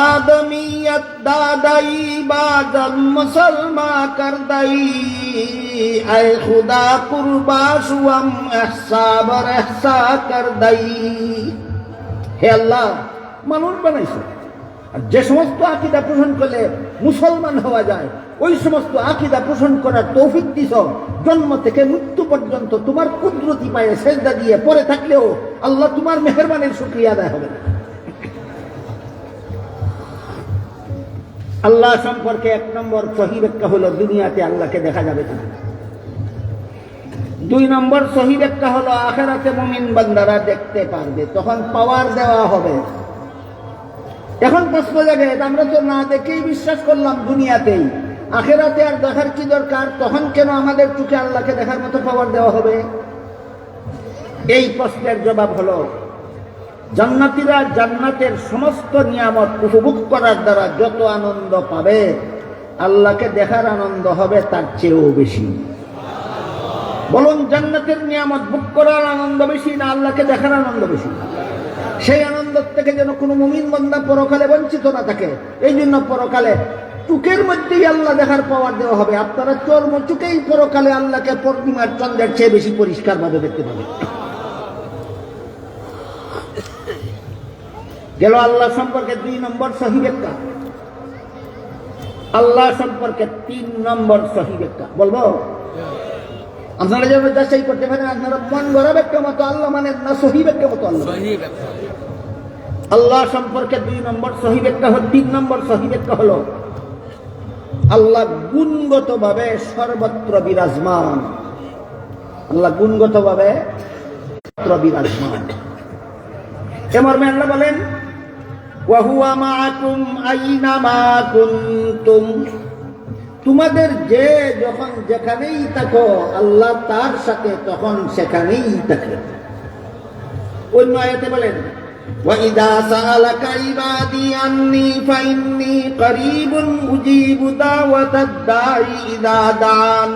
आदमियत दादाई बाजम मुसलमा कर दाई, ऐ खुदा कुर्बा शुअम एहसा बर एहसा कर दाई। হে আল্লাহ, মানুষ বানাইছো, আর যে সমস্ত আকীদা পোষণ করলে মুসলমান হওয়া যায়, ওই সমস্ত আকীদা পোষণ করার তৌফিক দিছ। জন্ম থেকে মৃত্যু পর্যন্ত তোমার কুদরতি পায়ে সেজদা দিয়ে পড়ে থাকলেও আল্লাহ তোমার মেহেরবানির শুকরিয়া আদায় হবে না। আল্লাহ সম্পর্কে 1 নম্বর সহি ব্যাখ্যা হলো দুনিয়াতে আল্লাহকে দেখা যাবে না। 2 নম্বর সহি ব্যাখ্যা হলো আখিরাতে মুমিন বান্দারা দেখতে পারবে, তখন পাওয়ার দেওয়া হবে। এখন প্রশ্ন জাগে, আমরা তো না দেখেই বিশ্বাস করলাম দুনিয়াতেই, আখিরাতে আর দেখার কি দরকার? তখন কেন আমাদের চোখে আল্লাহকে দেখার মতো পাওয়ার দেওয়া হবে? এই প্রশ্নের জবাব হলো, জান্নাতীরা জান্নাতের সমস্ত নিয়ামত উপভোগ করার দ্বারা যত আনন্দ পাবে, আল্লাহকে দেখার আনন্দ হবে তার চেয়েও বেশি। বলুন, জান্নাতের নিয়ামত ভোগ করার আনন্দ বেশি না আল্লাহকে দেখার আনন্দ বেশি? সেই আনন্দ থেকে যেন কোনো মুমিন বান্দা পরকালে বঞ্চিত না থাকে, এই জন্য পরকালে চোখের মধ্যেই আল্লাহ দেখার পাওয়ার দেওয়া হবে। আপনারা চর্ম চোখেই পরকালে আল্লাহকে পূর্ণিমার চন্দ্রের চেয়ে বেশি পরিষ্কার ভাবে দেখতে পাবেন। গেল আল্লাহ সম্পর্কে 2 নম্বর সহি ব্যাখ্যা। আল্লাহ সম্পর্কে 3 নম্বর সহি ব্যাখ্যা বলবো। আপনারা যেন যাচাই করতে পারেন, আপনারা মন গড়া ব্যাখ্যা মতো আল্লাহ মানে না সহি ব্যাখ্যা মতো আল্লাহ। আল্লাহ সম্পর্কে 2 নম্বর সহি ব্যাখ্যা হল, 3 নম্বর সহি ব্যাখ্যা হলো আল্লাহ গুণগত ভাবে সর্বত্র বিরাজমান। আল্লাহ গুণগত ভাবে সর্বত্র বিরাজমান। মর্মে আল্লাহ বলেন, ওয়া হুয়া মাআকুম আইনামা কুনতুম, তোমাদের যে যখন যেখানেই থাকো আল্লাহ তার সাথে তখন সেখানেই থাকে। অন্য আয়াতে বলেন, وَإِذَا سَأَلَكَ عِبَادِي عَنِّي فَإِنِّي قَرِيبٌ أُجِيبُ دَعْوَةَ الدَّاعِ إِذَا دَعَانِ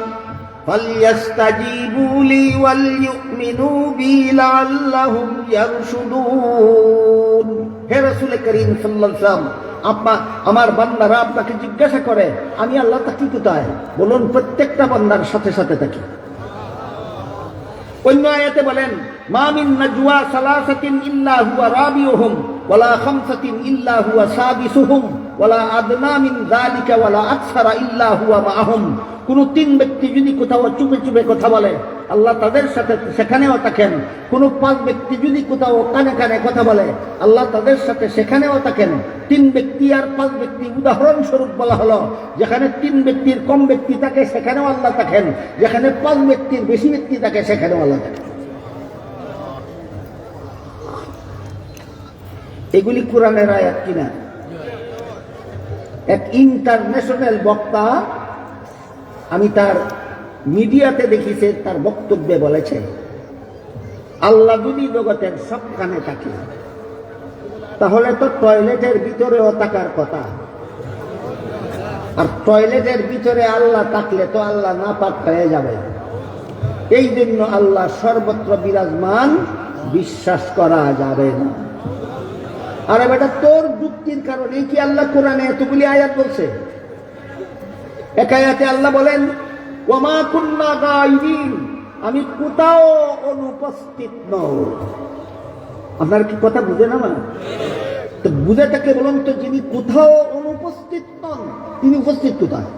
فَلْيَسْتَجِيبُوا لِي وَلْيُؤْمِنُوا بِي لَعَلَّهُمْ يَرْشُدُونَ। হে রাসূল করিম সাল্লাল্লাহু আলাইহি ওয়াসাল্লাম, আমার বান্দারা আপনাকে জিজ্ঞাসা করে আমি আল্লাহ থাকি কোথায়? বলুন, প্রত্যেকটা বান্দার সাথে সাথে থাকি। অন্য আয়াতে বলেন, মা মিন নাজওয়া সালাসাতিন ইল্লা হুয়া রাবিউহুম ওয়ালা খামসাতিন ইল্লা হুয়া সাদিসুহুম ওয়ালা আদনা মিন যালিকা ওয়ালা আকসারা ইল্লা হুয়া মাআহুম। কোন 3 ব্যক্তি যদি কোথাও চুপে চুপে কথা বলে, আল্লাহ তাদের সাথে সেখানেও থাকেন। কোন 5 ব্যক্তি যদি কোথাও কানে কানে কথা বলে, আল্লাহ তাদের সাথে সেখানেও থাকেন। 3 ব্যক্তি আর 5 ব্যক্তি উদাহরণস্বরূপ বলা হলো। যেখানে 3 ব্যক্তির কম ব্যক্তি থাকে সেখানেও আল্লাহ থাকেন, যেখানে 5 ব্যক্তির বেশি ব্যক্তি থাকে সেখানেও আল্লাহ থাকেন। এগুলি কোরআনের আয়াত কিনা? এক ইন্টারন্যাশনাল বক্তা, আমি তার মিডিয়াতে দেখেছি, তার বক্তব্যে বলেছে, আল্লাহ যদি জগতের সবখানে থাকে তাহলে তো টয়লেটের ভিতরেও থাকার কথা, আর টয়লেটের ভিতরে আল্লাহ থাকলে তো আল্লাহ নাপাক হয়ে যাবে। এই জন্য আল্লাহ সর্বত্র বিরাজমান বিশ্বাস করা যাবে না। আরে বেটা, তোর যুক্তির কারণে কি আল্লাহ কোরআনে এতগুলি আয়াত বলছে? এক আয়াতে আল্লাহ বলেন, ওয়া মা কুন্না গায়িবিন, আমি কোথাও অনুপস্থিত নই। আপনার কি কথা বুঝে না? মানে তো বুঝে থাকে বলুন তো, যিনি কোথাও অনুপস্থিত নন তিনি উপস্থিত কোথায়?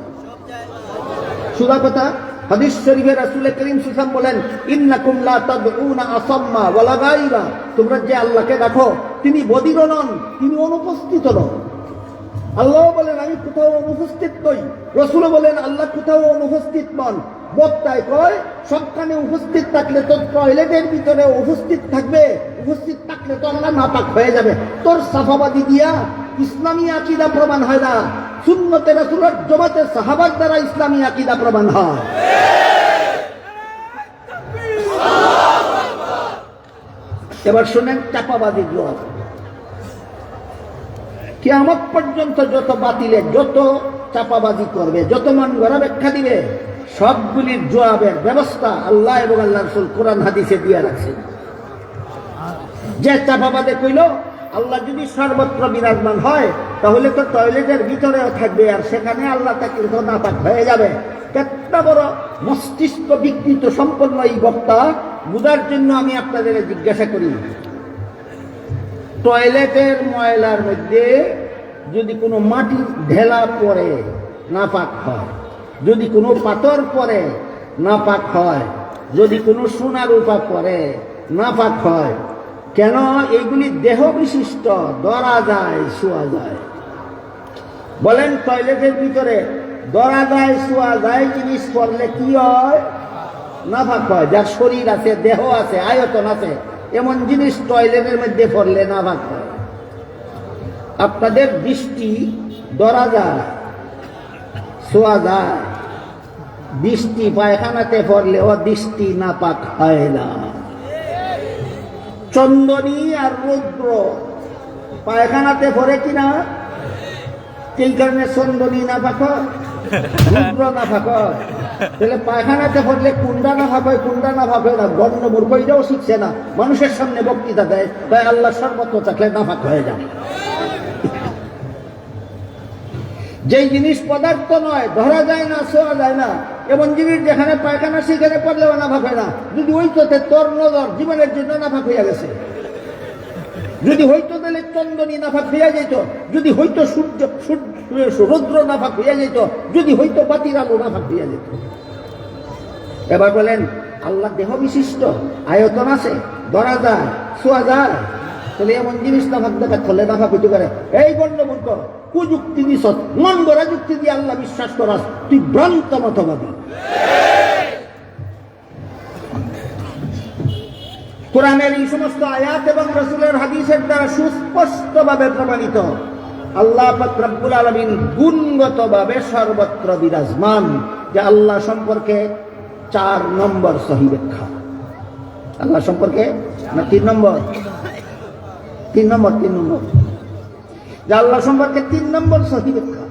সুদা কথা। হাদিস শরীফে রাসূল করিম সাল্লাল্লাহু আলাইহি ওয়াসাল্লাম বলেন, ইন্নাকুম লা তাদউনা আসাম্মা ওয়ালা গায়িবা, তোমরা যে আল্লাহকে ডাকো তিনি বধির নন, তিনি অনুপস্থিত নন। আল্লাহ বলেন আমি কোথাও অনুপস্থিত নই, রসুল বলেন আল্লাহ কোথাও অনুপস্থিত নন। বক্তায় কয় সবখানে উপস্থিত থাকলে তো টয়লেটের ভিতরে উপস্থিত থাকবে, উপস্থিত থাকলে তো আল্লাহ নাপাক হয়ে যাবে। তোর সাফাবাদী দিয়া ইসলামী আকীদা প্রমাণ হয় না, সুন্নতে রাসূলের জমাতে সাহাবার দ্বারা ইসলামী আকীদা প্রমাণ হয়। এবার শুনেন চাপাবাদী জবাব। কিয়ামত পর্যন্ত যত বাতিলে যত চাপাবাজি করবে, যত মন গড়া ব্যাখ্যা দিবে, সবগুলির জবাবের ব্যবস্থা আল্লাহ এবং আল্লাহ রাসূল কোরআন হাদিসে দিয়ে রাখছেন। যে চাপাবাদে কইল আল্লাহ যদি সর্বত্র বিরাজমান হয় তাহলে তো টয়লেটের ভিতরেও থাকবে, আর সেখানে আল্লাহ তাকে নাপাক হয়ে যাবে। একটা বড় মস্তিষ্ক বিকৃত সম্পন্ন এই বক্তা বুঝার জন্য আমি আপনাদের জিজ্ঞাসা করি, টয়লেটের ময়লার মধ্যে যদি কোনো মাটি ঢেলা পড়ে নাপাক হয়, যদি কোনো পাথর পড়ে নাপাক হয়, যদি কোনো সোনা রূপা পড়ে নাপাক হয়, কেন এগুলি দেহ বিশিষ্ট, ধরা যায় শোয়া যায়? বলেন টয়লেটের ভিতরে ধরা যায় শোয়া যায় জিনিস পড়লে কি হয়? নাপাক হয়। যার শরীর আছে, দেহ আছে, আয়তন আছে, এমন জিনিস টয়লেটের মধ্যে পড়লে নাপাক হয়। আপনাদের দৃষ্টি ধরা যায়, শোয়া যায়, দৃষ্টি পায়খানাতে পড়লে ও দৃষ্টি নাপাক হয় না। চন্দনী আর রৌদ্র পায়খানাতে পড়ে কিনা? এই কারণে চন্দনী নাপাক হয়, রৌদ্র নাপাক হয়। তাহলে পায়খানাতে পড়লে কুন্ডা নাপাক হয়, কুন্ডা নাপাক হয় না। গণ্য মূর্খ এটাও শিখছে না, মানুষের সামনে বক্তৃতা দেয়, তাই আল্লাহ সর্বত্র থাকলে নাপাক হয়ে যায়। যেই জিনিস পদার্থ নয়, ধরা যায় না, ছোঁয়া যায় না, এমন জিনিস যেখানে পায়খানা সেখানে পড়লেও নাপাক হয় না। যদি হইতো তোর নজর জীবনের জন্য নাপাক হইয়া গেছে, যদি হইতো তাহলে চন্দনী নাপাক হইয়া যেত, যদি হইতো রৌদ্র নাপাক হইয়া যেত, যদি হইতো বাতির আলো নাপাক হইয়া যেত। এবার বলেন আল্লাহ দেহ বিশিষ্ট, আয়তন আছে, ধরা যায়, ছোঁয়া যায়, তাহলে এমন জিনিস নাপাক দেখা থলে নাপাক হইতে পারে? এই গণ্যমূর্খ, কুযুক্তি দিস, মন গড়া যুক্তি দিয়ে আল্লাহ বিশ্বাস করাস, তুই ভ্রান্ত মতবাদী। কোরআনের এই সমস্ত আয়াত এবং রাসূলের হাদিসের দ্বারা সুস্পষ্টভাবে প্রমাণিত আল্লাহ পাক রব্বুল আলামিন গুণগতভাবে সর্বত্র বিরাজমান। যে আল্লাহ সম্পর্কে 4 নম্বর সহি ব্যাখ্যা। আল্লাহ সম্পর্কে না 3 নম্বর? 3 নম্বর যে আল্লাহ সম্পর্কে 3 নম্বর সহি ব্যাখ্যা।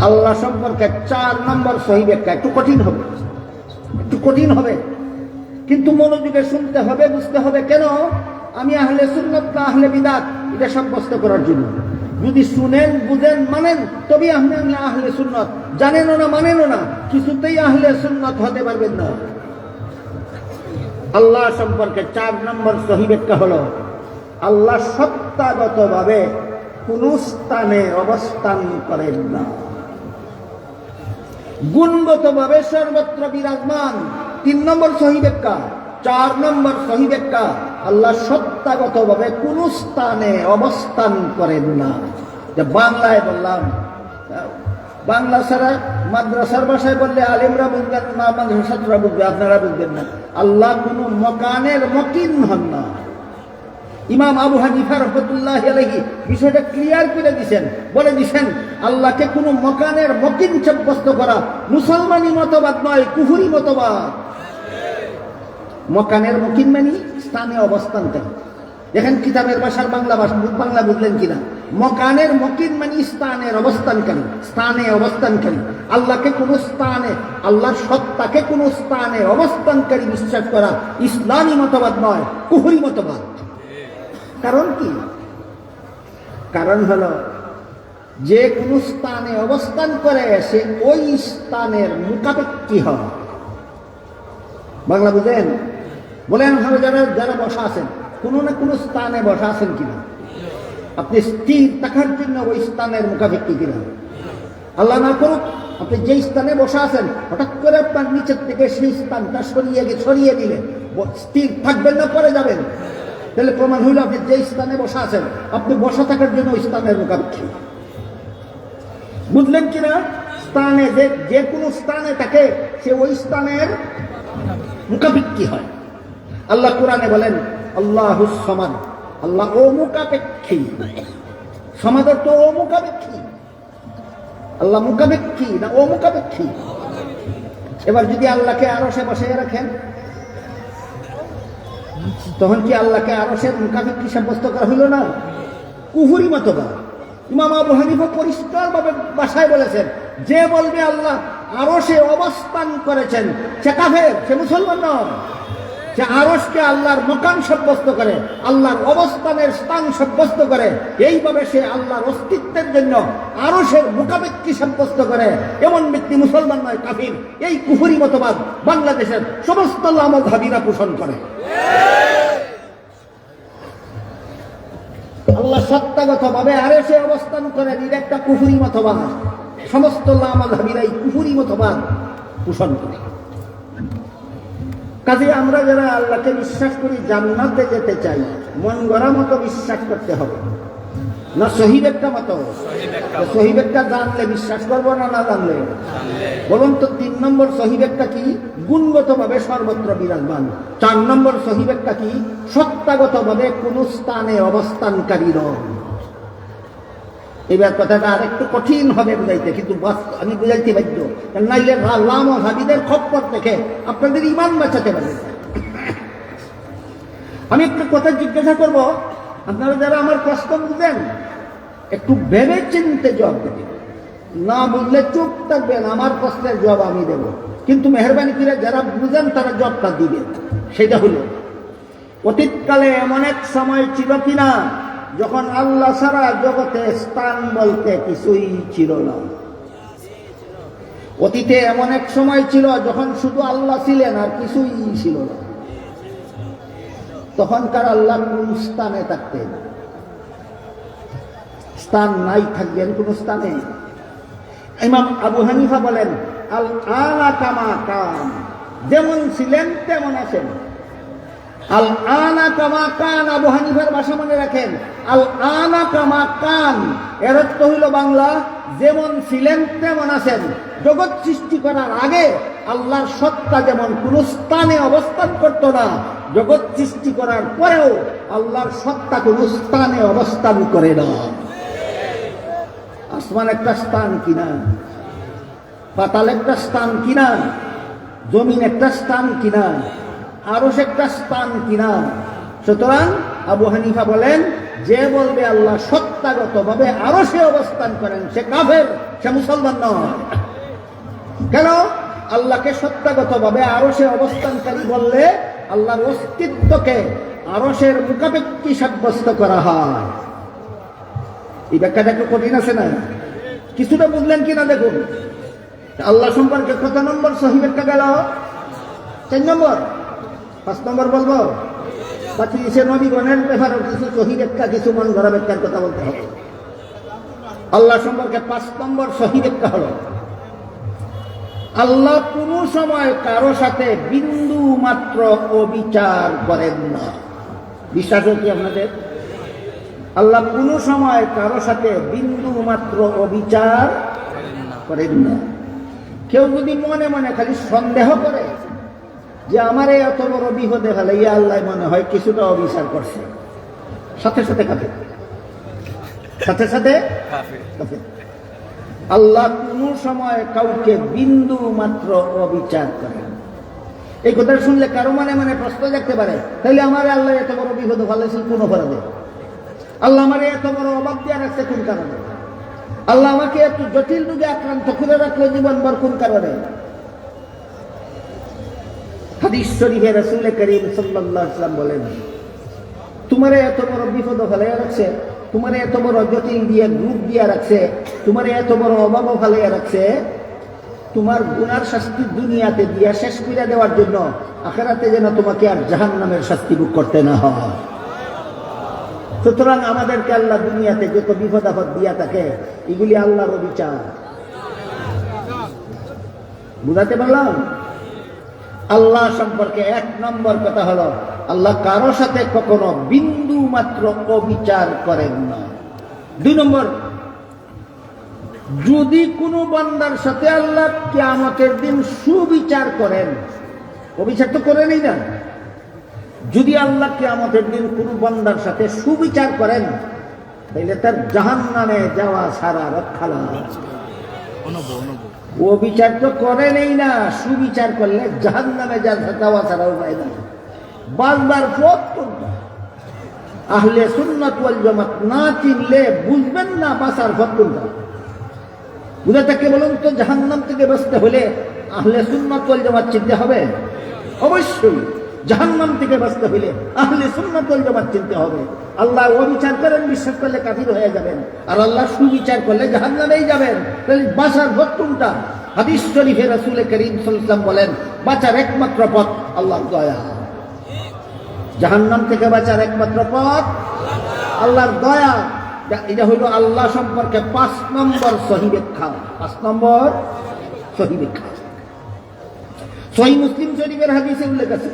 আল্লাহ সম্পর্কে 4 নম্বর সহি ব্যাখ্যা একটু কঠিন হবে, কিন্তু মনোযোগে শুনতে হবে, বুঝতে হবে। কেন? আমি আহলে সুন্নাত না আহলে বিদআত এটা সাব্যস্ত করার জন্য। যদি শুনেন, বুঝেন, মানেন, তবে আপনি আহলে সুন্নাত। জানেনও না, মানেনও না, কিছুতেই আহলে সুন্নাত হতে পারবেন না। আল্লাহ সম্পর্কে 4 নম্বর সহি ব্যাখ্যা হলো আল্লাহ সত্তাগতভাবে কোন স্থানে অবস্থান করেন না, গুণগতভাবে সর্বত্র বিরাজমান। 3 নম্বর সহি ব্যাখ্যা। 4 নম্বর সহি ব্যাখ্যা আল্লাহ সত্তাগতভাবে কোন স্থানে অবস্থান করেন না। যে বাংলায় বললাম, বাংলা ছাড়া মাদ্রাসার ভাষায় বললে আলেমরা বুঝবেন না, মাদ্রাসারা বুঝবে, আপনারা বুঝবেন না। আল্লাহ কোন মকানের মকিন হন না। ইমাম আবু হানিফা রাহমাতুল্লাহি আলাইহি বিষয়টা ক্লিয়ার করে দিয়েছেন, বলে দিয়েছেন আল্লাহকে কোন মকানের মকিন সাব্যস্ত করা মুসলমানি মতবাদ নয়, কুফরি মতবাদ। মকানের মকিন মানে স্থানে অবস্থানকারী। দেখেন কিতাবের ভাষার বাংলা বুঝলেন কিনা? মকানের মকিন মানে স্থানের অবস্থানকারী, স্থানে অবস্থানকারী। আল্লাহকে কোন স্থানে, আল্লাহর সত্তাকে কোন স্থানে অবস্থানকারী বিশ্বাস করা ইসলামী মতবাদ নয়, কুফরি মতবাদ। কারণ কি? কারণ হলো যে কোনো স্থানে অবস্থান করে সে ওই স্থানের মুখাপেক্ষী হয়। বাংলা বুঝেন? বলেন যারা বসা আছেন, কোনো না কোনো স্থানে বসা আছেন কিনা? আপনি স্থির থাকার জন্য ওই স্থানের মুখাপেক্ষী কিনা? আল্লাহ না করুক আপনি যেই স্থানে বসা আছেন হঠাৎ করে আপনার নিচের থেকে সেই স্থানটা সরিয়ে দিলে স্থির থাকবেন না, পরে যাবেন। তাহলে প্রমাণ হইল আপনি যে স্থানে বসা আছেন আপনি বসা থাকার জন্য ওই স্থানের মুখাপেক্ষী। বুঝলেন কিনা? স্থানে যে কোনো স্থানে থাকে সে ওই স্থানের মুখাপেক্ষী হয়। আল্লাহ কোরআনে বলেন আল্লাহুস সামাদ, আল্লাহ অমুখাপেক্ষী। সমাদের তো অমুখাপেক্ষী, আল্লাহ মুখাপেক্ষী না অমুখাপেক্ষী। এবার যদি আল্লাহকে আরশে বসায় রাখেন, তখন কি আল্লাহকে আরশের মুখাপেক্ষী সাব্যস্ত করা হইল না? কুফরি মতবাদ। ইমাম আবু হানিফা পরিষ্কারভাবে ভাষায় বলেছেন, যে বলবে আল্লাহ আরশে অবস্থান করেছেন সে কাফের, সে মুসলমান নয়। সে আরশকে আল্লাহর মকান সাব্যস্ত করে, আল্লাহর অবস্থানের স্থান সাব্যস্ত করে, এইভাবে সে আল্লাহর অস্তিত্বের জন্য আরশের মুখাপেক্ষী সাব্যস্ত করে, এমন ব্যক্তি মুসলমান নয়, কাফির। এই কুফরি মতবাদ বাংলাদেশের সমস্ত লামাযহাবীরা পোষণ করে। আল্লাহ সত্তাগত ভাবে আরশে অবস্থান করেন, এটা একটা কুফরি মতবাদ। সমস্ত লামাযহাবীরা এই কুফরি মতবাদ পোষণ করে। কাজে আমরা যারা আল্লাহকে বিশ্বাস করি, জান্নাতে যেতে চাই, মন গড়া মতো বিশ্বাস করতে হবে না সহিহ একটা মতো। সহিহ একটা জানলে বিশ্বাস করবো না, না জানলে? বলুন তো 3 নম্বর সহিহ একটা কি? গুণগতভাবে সর্বত্র বিরাজমান। 4 নম্বর সহিহ একটা কি? সত্তাগতভাবে কোন স্থানে অবস্থানকারী নন। এবার কথাটা আরেকটু কঠিন হবে বুঝাইতে, কিন্তু আমি বুঝাইতে বাধ্য, নাইলে লামাযহাবীদের খপ্পর থেকে আপনাদের ঈমান বাঁচাতে পারবে। আমি একটা কথা জিজ্ঞাসা করব, আপনারা যারা আমার প্রশ্ন বুঝেন একটু ভেবে চিন্তে জবাব দেবেন, না বুঝলে চুপ থাকবেন, আমার প্রশ্নের জবাব আমি দেব। কিন্তু মেহরবানি করে যারা বুঝেন তারা জবাবটা দিবেন। সেটা হলো, অতীতকালে এমন এক সময় ছিল কিনা যখন আল্লাহ ছাড়া জগতে স্থান বলতে কিছুই ছিল না। অতীতে এমন এক সময় ছিল যখন শুধু আল্লাহ ছিলেন আর কিছুই ছিল না। তখনকার আল্লাহ কোন স্থানে থাকতেন? স্থান নাই, থাকবেন কোন স্থানে? ইমাম আবু হানিফা বলেন আল আনা কামা কান, যেমন ছিলেন তেমন আছেন। আল আনা কামা কান, আবু হানিফার ভাষা মনে রাখেন। আল আনা কামা কান এর অর্থ হইল বাংলা, যেমন ছিলেন তেমন আছেন। জগৎ সৃষ্টি করার আগে আল্লাহর সত্তা যেমন কোন স্থানে অবস্থান করত না, জগৎ সৃষ্টি করার পরেও আল্লাহর সত্তা কোন স্থানে অবস্থান করে না। আসমান একটা স্থান কিনা, পাতাল একটা স্থান কিনা, জমিন একটা স্থান কিনা, আরশ একটা স্থান কিনা। সুতরাং আবু হানিফা বলেন, যে বলবে আল্লাহ সত্তাগত ভাবে আরশে অবস্থান করেন সে কাফের, সে মুসলমান নয়। কেন? আল্লাহকে সত্তাগত ভাবে আরশে অবস্থানকারী বললে আল্লাহর অস্তিত্বকে আরশের মুখাপেক্ষী সাব্যস্ত করা হয়। এই ব্যাখ্যাটা একটু কঠিন আছে না? কিছুটা বুঝলেন কিনা দেখুন। আল্লাহ সম্পর্কে কত নম্বর সহিহ ব্যাখ্যা গেল? 4 নম্বর। 5 নম্বর বলবো? বাকি সে নবীগণের ব্যাপারে কিছু সহিহ ব্যাখ্যা, কিছু মন গড়া ব্যাখ্যার কথা বলতে হবে। আল্লাহ সম্পর্কে 5 নম্বর সহিহ ব্যাখ্যা হলো, আল্লাহ কোনো সময় কারো সাথে বিন্দু মাত্র অবিচার করেন না। বিশ্বাস হচ্ছে আপনাদের? আল্লাহ কোনো সময় কারো সাথে বিন্দু মাত্র অবিচার করেন না। কেউ যদি মনে মনে খালি সন্দেহ করে যে আমার এত বড় বিপদে ফেলে ইয়া আল্লাহ মনে হয় কিছুটা অবিচার করছে, সাথে সাথে কাফের, সাথে সাথে কাফের। আল্লাহ কোনো সময় কাউকে বিন্দু মাত্র অবিচার করেন। এই কথা শুনলে কারো মনে মনে প্রশ্ন জাগতে পারে, তাহলে আমার আল্লাহ এত বড় বিপদে ফেলেছে কোন অপরাধে? আল্লাহ আমার এত বড় অভাব দিয়ে রাখছে কোন কারণে? আল্লাহ আমাকে এত জটিল রোগে আক্রান্ত করে রাখলো জীবনভর কোন কারণে? হাদিস শরীফে রাসূল করিম সাল্লাল্লাহু আলাইহি ওয়াসাল্লাম বলেন, তোমারে এত বড় বিপদ ফেলাইয়া রাখছে, তোমারে এত বড় জটিল দিয়ে গ্রুপ দিয়া রাখছে, তোমারে এত বড় অভাব ফেলাইয়া রাখছে, তোমার গুনার শাস্তি দুনিয়াতে দিয়া শেষ করে দেওয়ার জন্য আখিরাতে যেন তোমাকে আর জাহান্নামের শাস্তি ভোগ করতে না হয়। সুতরাং আমাদেরকে আল্লাহ দুনিয়াতে যত বিপদ আপদ দিয়া থাকে এগুলি আল্লাহর অবিচার। বুঝাতে পারলাম? আল্লাহ সম্পর্কে 1 নম্বর কথা হলো, আল্লাহ কারো সাথে কখনো বিন্দু মাত্র অবিচার করেন না। 2 নম্বর, যদি কোনো বান্দার সাথে আল্লাহ কিয়ামতের দিন সুবিচার করেন, অবিচার তো করেনই না, যদি আল্লাহ কিয়ামতের দিন কোনো বান্দার সাথে সুবিচার করেন তাহলে তার জাহান্নামে যাওয়া সারা রক্ষা নাই। ও বিচার তো করেনই না, সুবিচার করলে জাহান্নামে যাওয়া ছাড়া উপায় নাই। বারবার পথ কোনটা? আহলে সুন্নাত ওয়াল জামাত না চিনলে বুঝবেন না বাঁচার পথ কোনটা। বুঝে থাকে বলুন তো, জাহান্নাম থেকে বাঁচতে হলে আহলে সুন্নাত ওয়াল জামাত চিনতে হবে। অবশ্যই জাহান্নাম থেকে বাঁচতে হলে আহলে সুন্নাত ওয়াল জামাত চিনতে হবে। আল্লাহ অবিচার করেন, বিশ্বাস করলে কাফির হয়ে যাবেন, আর আল্লাহ সুবিচার করলে জাহান্নামেই যাবেন। তাহলে বাঁচার পথ কোনটা? হাদিস শরীফে রাসূল করিম সাল্লাল্লাহু আলাইহি ওয়াসাল্লাম বলেন, বাঁচার একমাত্র পথ আল্লাহর দয়া। জাহান্নাম থেকে বাঁচার একমাত্র পথ আল্লাহর দয়া। এটা হইল আল্লাহ সম্পর্কে 5 নম্বর সহি ব্যাখ্যা। 5 নম্বর সহি ব্যাখ্যা। সহি মুসলিম শরীফের হাদিসে উল্লেখ আছে,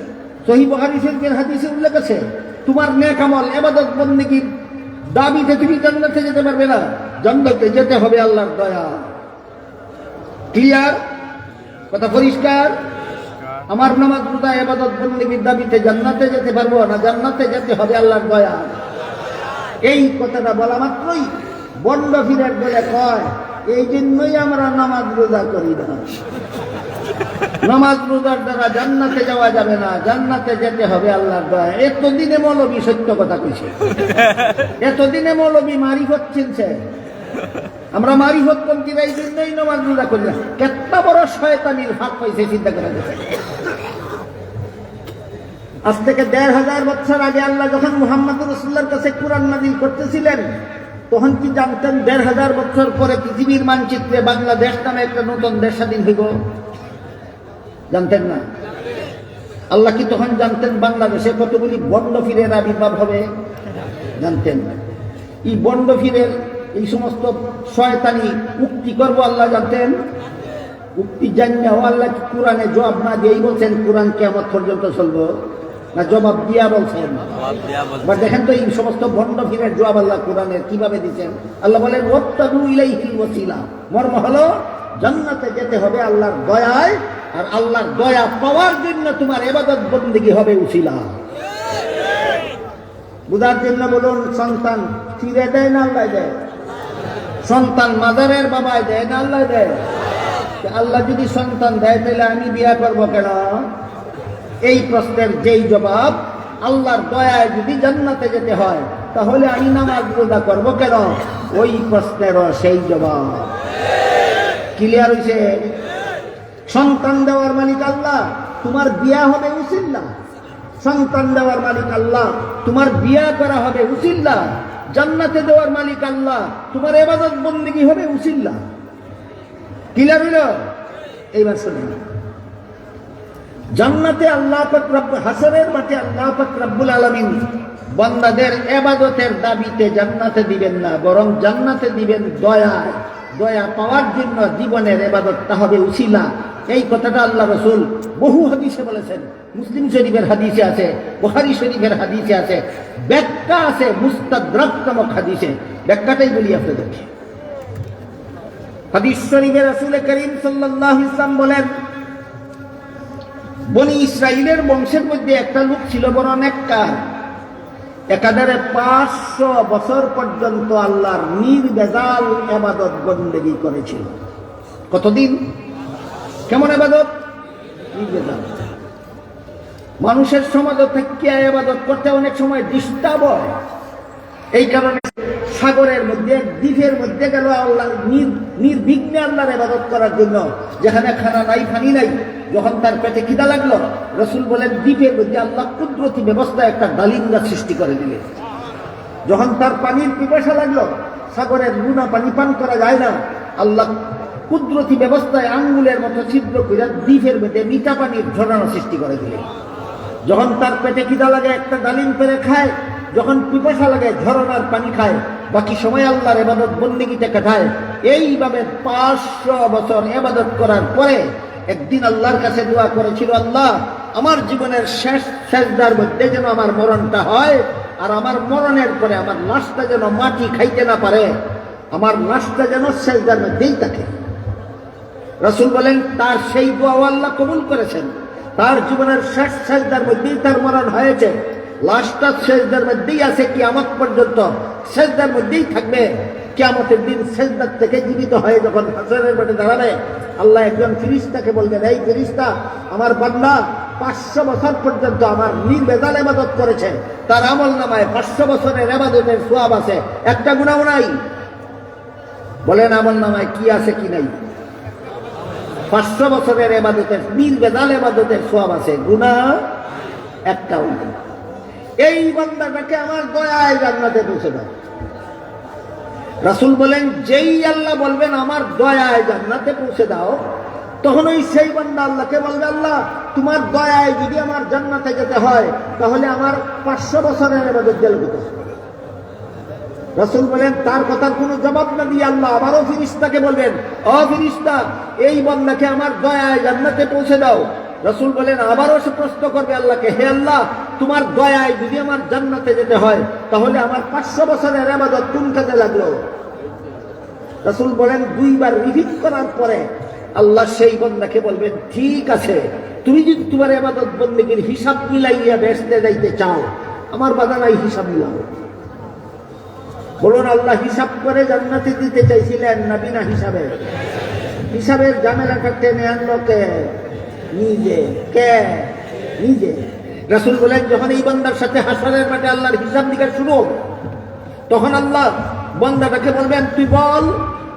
সহি বুখারী শরীফের হাদিসে উল্লেখ আছে, তোমার নেক আমল ইবাদত বন্দেগীর দাবিতে তুমি জান্নাতে যেতে পারবে না, জান্নাতে যেতে হবে আল্লাহর দয়া। ক্লিয়ার কথা? পরিষ্কার? আমার নামাজ রোজা ইবাদত বন্দেগীর দাবিতে জান্নাতে যেতে পারবো না, জান্নাতে যেতে হবে আল্লাহর দয়া। এই কথাটা বলা মাত্রই বন্ড ফিরের বলে কয়, এই জন্যই আমরা নামাজ রোজা করি না। নামাজ রোজার দ্বারা জান্নাতে যাওয়া যাবে না, জান্নাতে যেতে হবে আল্লাহর দয়া। এতদিনে মৌলবী সত্য কথা কইছে, এতদিনে মৌলবী মারিফত চিনছে। আমরা মারিফত পন্থীরা এই জন্যই নামাজ রোজা করি না। কেতটা বড় শয়তানির ফাঁক পাইছে চিন্তা করা যায়। আজ থেকে 1500 বছর আগে আল্লাহ যখন মুহাম্মদ রাসূলুল্লাহর কাছে কুরআন নাযিল করতেছিলেন, তখন কি জানতেন 1500 বছর পরে পৃথিবীর মানচিত্রে বাংলাদেশ নামে একটা নতুন দেশ স্বাধীন হইব? জানতেন না। আল্লাহ কি তখন জানতেন বাংলাদেশে কতগুলি বন্ড ফিরের আবির্ভাব হবে? জানতেন না। এই বন্ড ফিরের এই সমস্ত শয়তানি উক্তি করবো আল্লাহ জানতেন। উক্তি জানিয়েও আল্লাহ কোরআনে জবাব না দিয়েই বলছেন কোরআন কিয়ামত পর্যন্ত চলবো, না জবাব দিয়া বলছেন? বা দেখেন তো এই সমস্ত বন্ড ফিরের জবাব আল্লাহ কোরআনের কিভাবে দিচ্ছেন। আল্লাহ বলেন ওয়াবতাগু ইলাইহিল ওয়াসিলা, মর্ম হলো জান্নাতে যেতে হবে আল্লাহর দয়ায়, আর আল্লাহর দয়া পাওয়ার জন্য তোমার ইবাদত বন্দেগী হবে উসিলা। বুঝার জন্য বলুন, সন্তান ফিরে দেয় না আল্লাহ দেয়? সন্তান মাজারের বাবায় দেয় না আল্লাহ দেয়? আল্লাহ যদি সন্তান দেয় তাহলে আমি বিয়া করবো কেন? এই প্রশ্নের যেই জবাব, আল্লাহর দয়ায় যদি জান্নাতে যেতে হয় তাহলে আমি নামাজ রোজা করবো কেন, ওই প্রশ্নেরও সেই জবাব। ক্লিয়ার হইছে? সন্তান দেওয়ার মালিক আল্লাহ, তোমার বিয়া হবে উসিল্লা। সন্তান দেওয়ার মালিক আল্লাহ, তোমার বিয়া করা হবে উসিল্লা। জান্নাতে দেওয়ার মালিক আল্লাহ, তোমার ইবাদত বন্দেগী হবে উসিল্লা। ক্লিয়ার হইল? এইবার শুনুন, জান্নাতে আল্লাহ পাক রব্বুল হাসরের মাঠে আল্লাহ পাক রব্বুল আলামিন বান্দাদের ইবাদতের দাবিতে জান্নাতে দিবেন না, বরং জান্নাতে দিবেন দয়ায়। দয়া পাওয়ার জন্য জীবনের ইবাদতটা হবে উসিলা। এই কথাটা আল্লাহ রাসূল বহু হাদিসে বলেছেন। মুসলিম শরীফের হাদিসে আছে, বুখারী শরীফের হাদিসে আছে, ব্যাখ্যা আছে মুস্তাদরাক নামক হাদিসে। ব্যাখ্যাটাই বলি আপনাদেরকে। হাদিস শরীফে রাসূল করিম সাল্লাল্লাহু আলাইহি ওয়াসাল্লাম বলেন, বনি ইসরাইলের বংশের মধ্যে একটা লোক ছিল বড় নেককার। একাধারে 500 বছর পর্যন্ত আল্লাহর নির্ভেজাল ইবাদত বন্দেগী করেছিল। কতদিন? কেমন ইবাদত? নির্ভেজাল। মানুষের সমাজ থেকে ইবাদত করতে অনেক সময় ডিস্টার্ব হয়। এই কারণে সাগরের মধ্যে, দ্বীপের মধ্যে গেল আল্লাহ নির্বিঘ্নে আল্লাহর ইবাদত করার জন্য, যেখানে খানা নাই পানি নাই। যখন তার পেটে খিদা লাগলো, রাসূল বলেন দ্বীপের মধ্যে আল্লাহ কুদরতি ব্যবস্থায় একটা ডালিম গাছ সৃষ্টি করে দিলেন। যখন তার পানির পিপাসা লাগলো, সাগরের লুনা পানি পান করা যায় না, আল্লাহ কুদরতি ব্যবস্থায় আঙ্গুলের মতো ছিদ্র করে দ্বীপের মধ্যে মিঠা পানির ঝর্ণা সৃষ্টি করে দিলেন। যখন তার পেটে খিদা লাগে একটা ডালিম পেরে খায়, যখন পিপাসা লাগে ঝরনার পানি খায়, বাকি সময় আল্লাহর ইবাদত বন্দেগীতে কাটায়। এইভাবে 500 বছর ইবাদত করার পরে একদিন আল্লাহর কাছে দোয়া করেছিল, আল্লাহ আমার জীবনের শেষ সেজদার মধ্যে যেন আমার মরণটা হয়, আর আমার মরণের পরে আমার লাশটা যেন মাটি খাইতে না পারে। আমার লাশটা যেন সেজদার মধ্যেই থাকে। রাসূল বলেন তার সেই দোয়া আল্লাহ কবুল করেছেন। তার জীবনের শেষ সেজদার মধ্যেই তার মরণ হয়েছে। লাশটা সেজদার মধ্যেই আছে, কিয়ামত পর্যন্ত সেজদার মধ্যেই থাকবে। কিয়ামতের দিন সেজদার থেকে জীবিত হয়ে যখন হাসরের মাঠে দাঁড়াবে, আল্লাহ একজন ফেরেশতাকে বলবেন, এই ফেরেশতা, আমার বান্দা 500 বছর পর্যন্ত আমার নির্বেজাল ইবাদত করেছে, তার আমল নামায় 500 বছরের ইবাদতের সওয়াব আছে, একটা গুনাহ নাই। বলেন আমল নামায় কি আছে কি নাই? 500 বছরের ইবাদতের, নির্বেজাল ইবাদতের সওয়াব আছে, গুনাহ একটাও নেই। এই বান্দাটাকে আমার দয়ায় জান্নাতে পৌঁছে দাও। রাসূল বলেন, যেই আল্লাহ বলবেন আমার দয়ায় জান্নাতে পৌঁছে দাও, তখন ওই সেই বান্দা আল্লাহকে বলবে, আল্লাহ তোমার দয়ায় যদি আমার জান্নাতে যেতে হয়, তাহলে আমার 500 বছরের ইবাদত গেল কোথায়? রাসূল বলেন, তার কথার কোনো জবাব না দিয়ে আল্লাহ আবারও ফেরেশতাকে বলবেন, ও ফেরেশতা, এই বান্দাকে আমার দয়ায় জান্নাতে পৌঁছে দাও। রাসূল বলেন, আবারও সে প্রশ্ন করবে আল্লাহকে, হে আল্লাহ, তোমার দয়ায় যদি আমার জান্নাতে যেতে হয়, তাহলে আমার 500 বছরের ইবাদত কোন কাজে লাগলো? রাসূল বলেন, 2 বার রিপিট করার পরে আল্লাহ সেই বান্দাকে বলবেন, ঠিক আছে, তুমি যদি তোমার ইবাদত বন্দেগীর হিসাব মিলাইয়া বেহেশতে যাইতে চাও, আমার বাদানাই হিসাব মিলাও। বলুন, আল্লাহ হিসাব করে জান্নাতে দিতে চাইছিলেন না বিনা হিসাবে? হিসাবের ঝামেলাটা টেনে আনলো কে? নিজে। কে? নিজে। রাসূল বলেন, যখন এই বান্দার সাথে হাসরের মাঠে আল্লাহর হিসাব নিকাশ শুরু হবে, তখন আল্লাহ বান্দাটাকে বলবেন, তুই বল,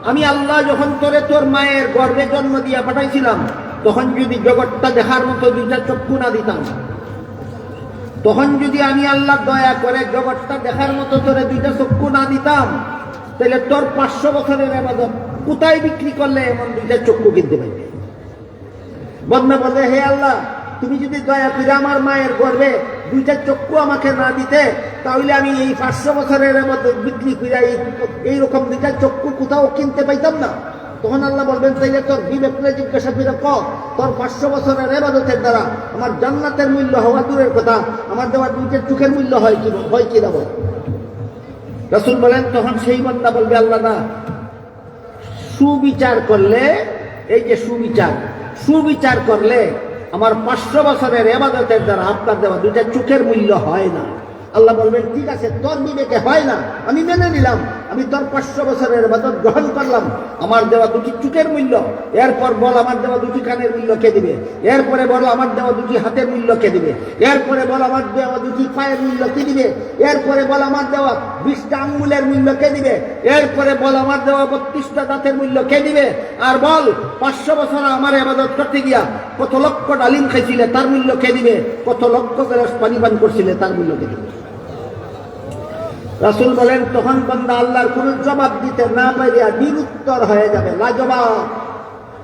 আমি আল্লাহ যখন তোর মায়ের গর্ভে জন্ম দিয়া পাঠাইছিলাম, তখন যদি জগৎটা দেখার মতো 2টা চক্ষু না দিতাম, তখন যদি আমি আল্লাহ দয়া করে জগৎটা দেখার মতো তোরে 2টা চক্ষু না দিতাম, তাহলে তোর 500 বছরের ইবাদত কোথায় বিক্রি করলে এমন 2টা চক্ষু কিনতে পারবে? বান্দা বলে, হে আল্লাহ, তুমি যদি দয়া করে আমার মায়ের গর্ভে 2টা চক্ষু আমাকে না দিতে, তাহলে আমি এই 500 বছরের ইবাদত বিক্রি করে এইরকম 2টা চক্ষু কোথাও কিনতে পাইতাম না। তখন আল্লাহ বলবেন, তাইলে তোর বিবেককে জিজ্ঞাসা করে কর, তোর 500 বছরের ইবাদতের দ্বারা আমার জান্নাতের মূল্য হওয়া দূরের কথা, আমার দেওয়া 2টা চোখের মূল্য হয় কি না বল? রাসূল বলেন, তখন সেই বান্দা বলবে, আল্লাহ না, সুবিচার করলে, এই যে সুবিচার করলে আমার 500 বছরের ইবাদতের দ্বারা আপনার দেওয়া 2টা চোখের মূল্য হয় না। আল্লাহ বলবেন, ঠিক আছে, তোর বিবেকে হয় না, আমি মেনে নিলাম, আমি তোর 500 বছরের ইবাদত গ্রহণ করলাম, আমার দেওয়া 2টি চোখের মূল্য। এরপর বল, আমার দেওয়া 2টি কানের মূল্য কে দিবে? এরপরে বল, আমার দেওয়া 2টি হাতের মূল্য কে দিবে? এরপরে বল, আমার দেওয়া 2টি পায়ের মূল্য কে দিবে? এরপরে বল, আমার দেওয়া 20টা আঙ্গুলের মূল্য কে দিবে? এরপরে বল, আমার দেওয়া 32টা দাঁতের মূল্য কে দিবে? আর বল, 500 বছর আমার ইবাদত করতে গিয়া কত লক্ষ ডালিম খাইছিলে, তার মূল্য কে দিবে? কত লক্ষ গ্লাস পানি পান করছিলে, তার মূল্য কে দিবে? রাসূল বলেন, তখন বান্দা আল্লাহর কোন জবাব দিতে না পারিয়া নিরুত্তর হয়ে যাবে, লাজবাব।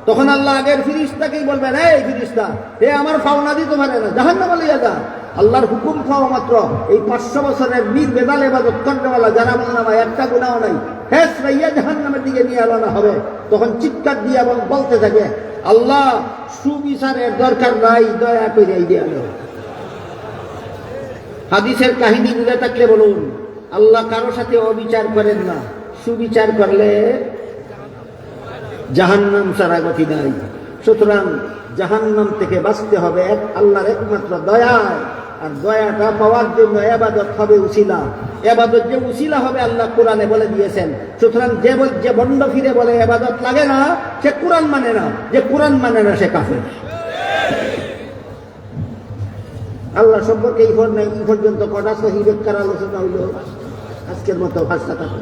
তখন আল্লাহ আগের ফেরেশতাকেই বলবেন, এই ফেরেশতা, হে আমার পাওনা দিতে পারে না, জাহান্নামে লইয়া যা। আল্লাহর হুকুম পাওয়া মাত্র এই 500 বছরের নির্বেজাল ইবাদত করনেওয়ালা যারা আমলনামায় একটা গুনাহ নাই, হেস রাইয়া জাহান্নামের দিকে নিয়ে আনা হবে। তখন চিৎকার দিয়ে এবং বলতে থাকে, আল্লাহ সুবিচারের দরকার নাই, দয়া করে এই দিয়ে আলো। হাদিসের কাহিনী বুঝে থাকলে বলুন, আল্লাহ কারো সাথে অবিচার করেন না, সুবিচার করলে জাহান্নাম ছাড়া গতি নাই। সুতরাং জাহান্নাম থেকে বাঁচতে হবে আল্লাহর একমাত্র দয়ায়, আর দয়াটা পাওয়ার জন্য ইবাদত হবে উসিলা। ইবাদত যে উসিলা হবে আল্লাহ কোরআনে বলে দিয়েছেন। সুতরাং যে বন্ড ফিরে বলে ইবাদত লাগে না, সে কোরআন মানে না, যে কোরআন মানে না সে কাফের। আল্লাহ সম্পর্কে এই পর্যন্ত কটা সহিহ ব্যাখ্যার আলোচনা হইল আজকের মতো ভাষা থাকে।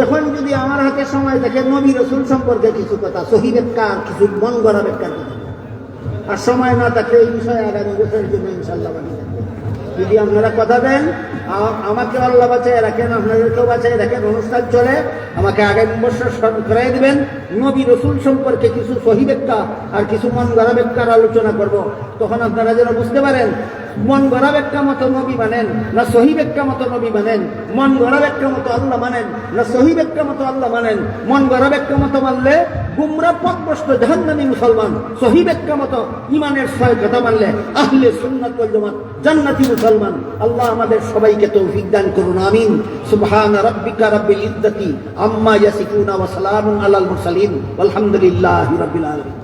এখন যদি আমার হাতে সময় দেখে নবী রাসূল সম্পর্কে কিছু কথা, সহিহ ব্যাখ্যা, কিছু মন গড়া ব্যাখ্যার কথা, আর সময় না থাকলে এই বিষয়ে আগামী বছরের জন্য ইনশাআল্লাহ বাকি থাকবে। যদি আপনারা কথা দেন, আমাকে আল্লাহ বাঁচায় রাখেন, আপনাদেরকেও বাঁচায় রাখেন, অনুষ্ঠান চলে, আমাকে আগামী বছর স্মরণ করাই দিবেন। নবী রাসূল সম্পর্কে কিছু সহিহ ব্যাখ্যা আর কিছু মন গড়া ব্যাখ্যার আলোচনা করব। তখন আপনারা যেন বুঝতে পারেন মন গড়া ব্যাখ্যা মতো নবী মানেন না সহিহ ব্যাখ্যা মতো নবী মানেন, মন গড়া ব্যাখ্যা মতো আল্লাহ মানেন না সহিহ ব্যাখ্যা মতো আল্লাহ মানেন। মন গড়া ব্যাখ্যা মতো মানলে গুমরাহ পথভ্রষ্ট জাহান্নামী মুসলমান, সহিহ ব্যাখ্যা মতো ইমানের 6 কথা মানলে আহলে সুন্নাত ওয়াল জামাত জান্নাতি মুসলমান। আল্লাহ আমাদের সবাইকে তৌফিক দান করুন, আমিন। সুবহানা রাব্বিকা রাব্বিল ইজ্জাতি আম্মা ইয়াসিফুন ওয়া সালামুন আলাল মুরসালিন ওয়ালহামদুলিল্লাহি রাব্বিল আলামিন।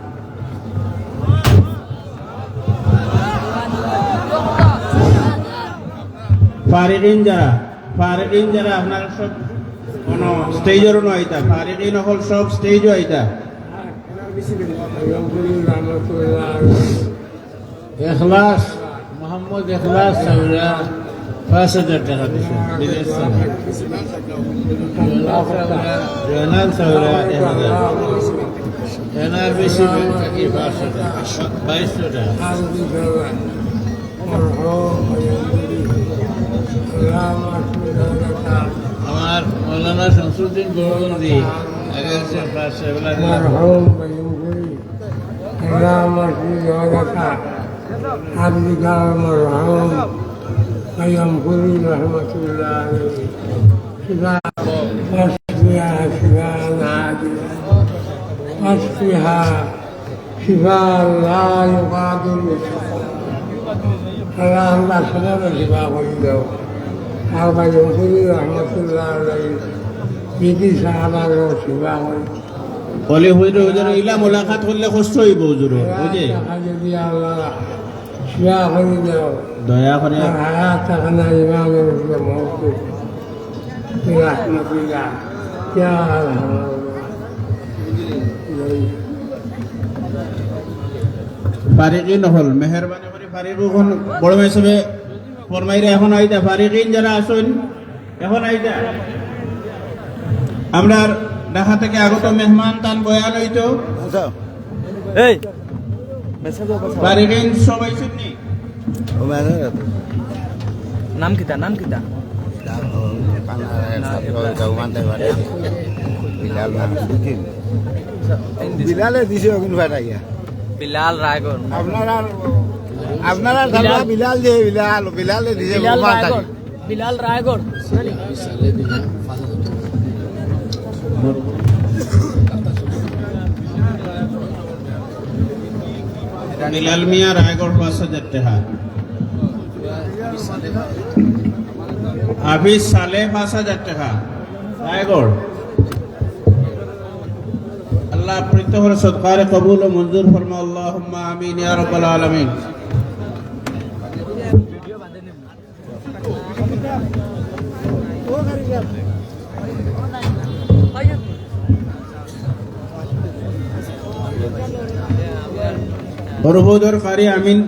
ফারিকিন যারা আপনারা সব কোনো স্টেজেরও নয়তা, ফারিকিন হল সব স্টেজও আইতা। এখলাস মোহাম্মদ এখলাস সাউরা 5,000 টাকা দিয়েছেন বিদেশ থেকে। জয়নাল সাউরা 1,000, এনার বেশি থাকি 500 টাকা, 2200 টাকা। আমার মৌলানা শামসুদ্দিন গোলবন্দি আগে সেগুলা عبدك المرحوم فينقل رحمة الله عليه شفاء واشفها شفاء عاجلا واشفها شفاء لا يغادر سقما اللهم سبب شفاء عنده فينقل رحمة الله عليه بيدي صحابة شفاء عنده বলে হুজুর ইলা মোলাকাত করলে কষ্ট হইব হুজুর, বুঝে দয়া করে ফারিকিন হল মেহরবানি করে ফারিকুন বড় হিসেবে ফরমাইরে এখন আইতা ফারিকিন যারা আসুন এখন আইতা। আমরা ঢাকা থেকে আগত মেহমান তান বয়ান হইতো এই ফারিকিন সবাই শুননি নাম কিতা বিলালে দিছে অগুন ভাইয়া বিলাল রায়গর। আপনারা বিলাল যে বিলালে দিছে বিলাল রায়গর বিলাল মিয়া রায়গড় 5,000 টাকা, হাফিজ সালে 5,000 টাকা রায়গড়। আল্লাহ প্রত্যেকের সদকারে কবুল ও মঞ্জুর ফরমা, আল্লাহুম্মা আমিন ইয়া রাব্বাল আলামিন। বরহুদর কারি আমিন